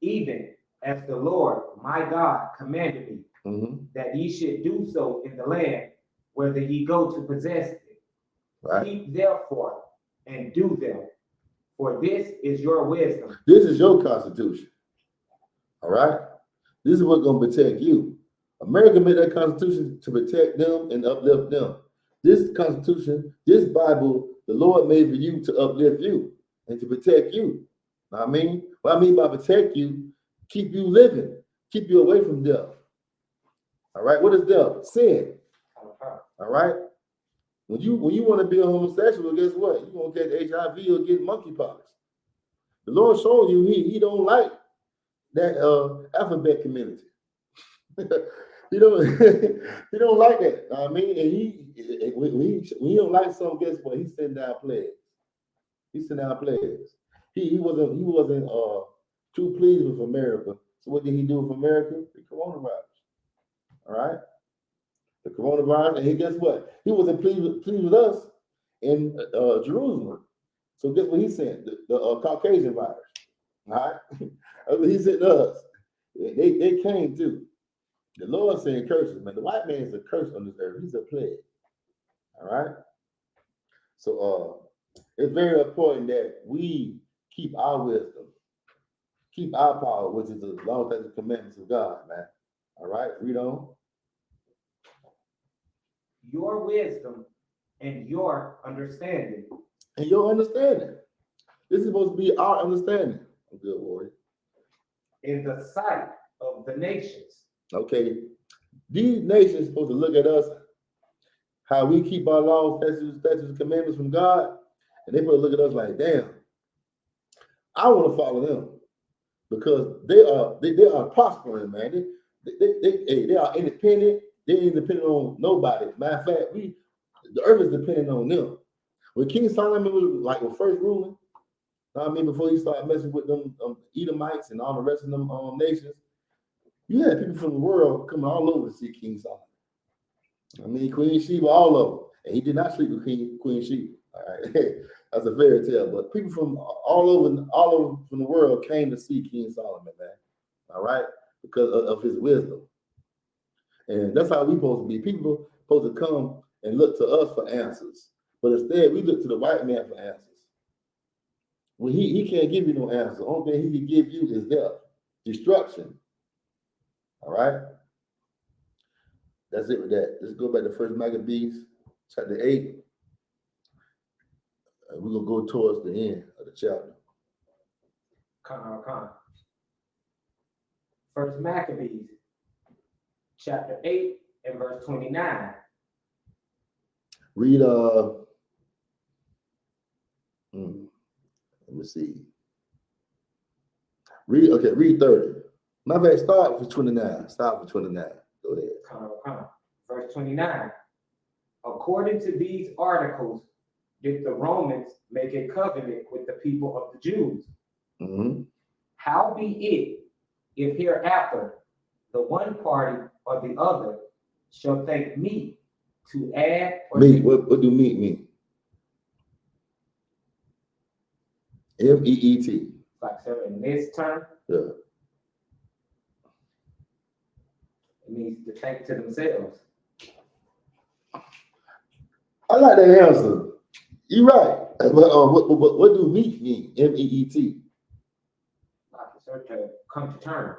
even as the Lord my God commanded me, that ye should do so in the land whether ye go to possess it. Right. Keep therefore and do them, for this is your wisdom. This is your constitution. All right? This is what's going to protect you. America made that constitution to protect them and uplift them. This constitution, this Bible, the Lord made for you to uplift you and to protect you. Know what I mean? What I mean by protect you, keep you living, keep you away from death. All right? What is death? Sin. All right? When you want to be a homosexual, guess what? You're going to get HIV or get monkeypox. The Lord showing you he don't like that alphabet community. he don't he don't like that. I mean, and when he don't like something, guess what? He sent down plagues. He sent down plagues. He wasn't too pleased with America. So what did he do with America? The coronavirus. All right, the coronavirus, and guess what? He wasn't pleased with us in Jerusalem. So guess what he sent? The Caucasian virus. All right, that's what he sent to us. They came too. The Lord saying curses, man. The white man is a curse on this earth. He's a plague. All right. So it's very important that we keep our wisdom, keep our power, which is the law and the commandments of God, man. All right, read on. Your wisdom and your understanding. And your understanding. This is supposed to be our understanding. Good warrior. In the sight of the nations. Okay, these nations supposed to look at us, how we keep our laws, statutes, commandments from God, and they supposed to look at us like, damn, I want to follow them because they are prospering, man. They are independent. They ain't dependent on nobody. Matter of fact, the earth is dependent on them. When King Solomon was first ruling, I mean, before he started messing with them Edomites and all the rest of them nations, you had people from the world coming all over to see King Solomon. I mean, Queen Sheba, all of them. And he did not sleep with Queen Sheba. All right. That's a fairy tale. But people from all over from the world came to see King Solomon, man. All right? Because of his wisdom. And that's how we supposed to be. People supposed to come and look to us for answers. But instead, we look to the white man for answers. When he can't give you no answer. The only thing he can give you is death, destruction. All right? That's it with that. Let's go back to 1 Maccabees, chapter 8. We're going to go towards the end of the chapter. Come. 1 Maccabees, chapter 8 and verse 29. Read, let me see. Read 30. My bad, start with 29. Start with 29. Go ahead. Come. Verse 29. According to these articles, did the Romans make a covenant with the people of the Jews? How be it, if hereafter the one party or the other shall think meet to add or meat? What do meat mean? M-E-E-T. Like so in this term? Yeah. It means to think to themselves. I like that answer. You're right. But what do meat mean? M-E-E-T. Like to come to terms.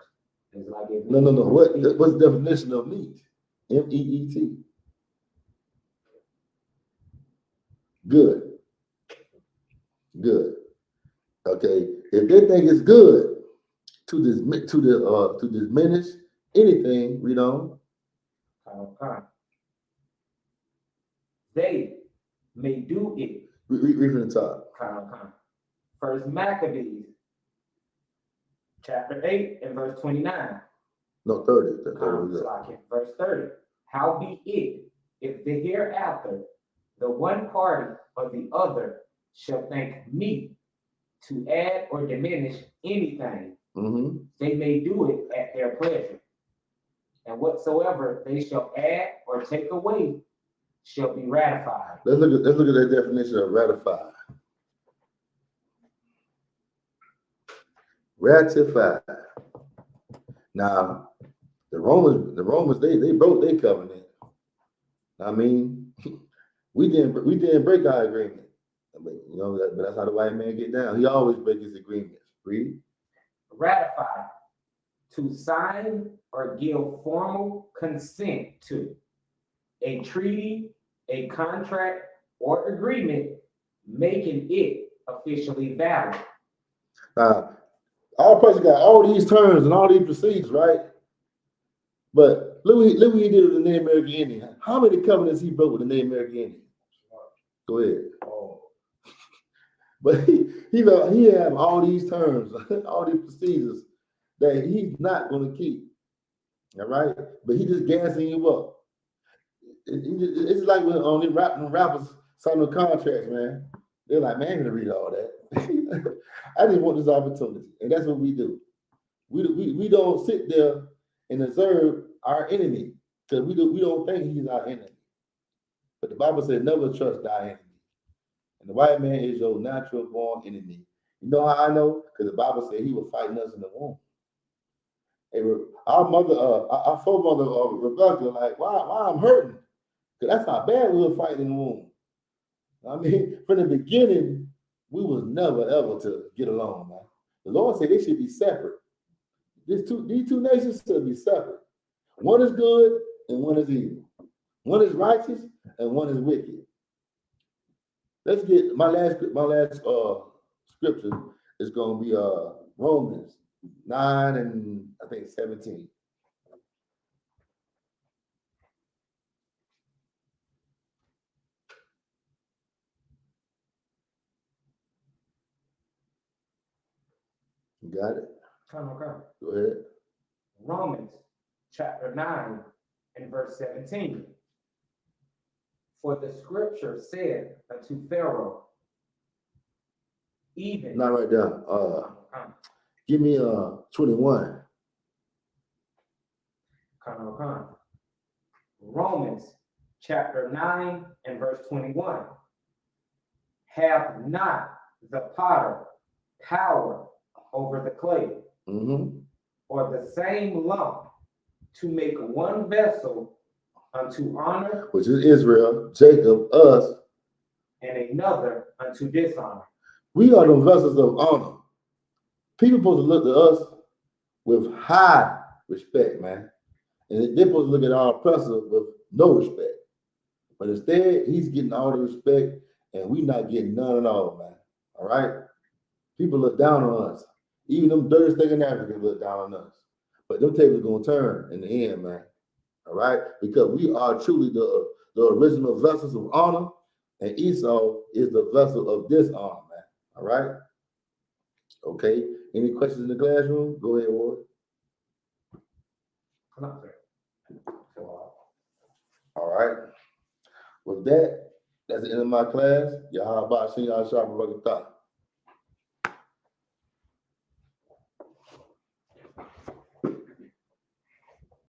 It's like it No. What's the definition of meat? M-E-E-T. Good. Okay. If they think it's good to diminish anything, read on. They may do it. Read from the top. 1 Maccabees, chapter 8 and verse 29. No, 30. Verse 30. How be it, if the hereafter the one party or the other shall think meet to add or diminish anything, They may do it at their pleasure. And whatsoever they shall add or take away shall be ratified. Let's look at that definition of ratified. Ratified. Now, the Romans, they broke their covenant. I mean, we didn't break our agreement. But, you know, but that's how the white man get down. He always breaks his agreements. Read. Ratify, to sign or give formal consent to a treaty, a contract, or agreement, making it officially valid. Now, our person got all these terms and all these procedures, right? But look what he did with the Native American Indian. How many covenants he broke with the Native American Indian? Go ahead. Oh. But he have all these terms, all these procedures that he's not going to keep. All right? But he just gassing you up. It's like when the rappers sign the contracts, man. They're like, man, I ain't gonna read all that. I just want this opportunity. And that's what we do. We don't sit there and observe our enemy, because we don't think he's our enemy. But the Bible says, never trust thy enemy. And the white man is your natural born enemy. You know how I know? Because the Bible said he was fighting us in the womb. And our mother, our foremother, Rebecca, like, why I'm hurting? Because that's how bad we were fighting in the womb. I mean, from the beginning, we was never ever to get along, man. The Lord said they should be separate. These two nations should be separate. One is good and one is evil. One is righteous and one is wicked. Let's get my last scripture is going to be Romans 9 and I think 17. You got it? Okay. Go ahead. Romans chapter 9 and verse 17. For the scripture said unto Pharaoh, even. Not right there. Give me 21. Romans chapter 9 and verse 21. Have not the potter power over the clay, or the same lump to make one vessel unto honor, which is Israel, Jacob, us, and another unto dishonor. We are the vessels of honor. People supposed to look to us with high respect, man. And they're supposed to look at our oppressor with no respect. But instead, he's getting all the respect, and we not getting none at all, man. All right? People look down on us. Even them dirty stinking Africans look down on us. But them tables going to turn in the end, man. All right? Because we are truly the original vessels of honor, and Esau is the vessel of dishonor, man. All right? Okay. Any questions in the classroom? Go ahead, Ward. All right. With that, that's the end of my class. Y'all, bye. See y'all sharp.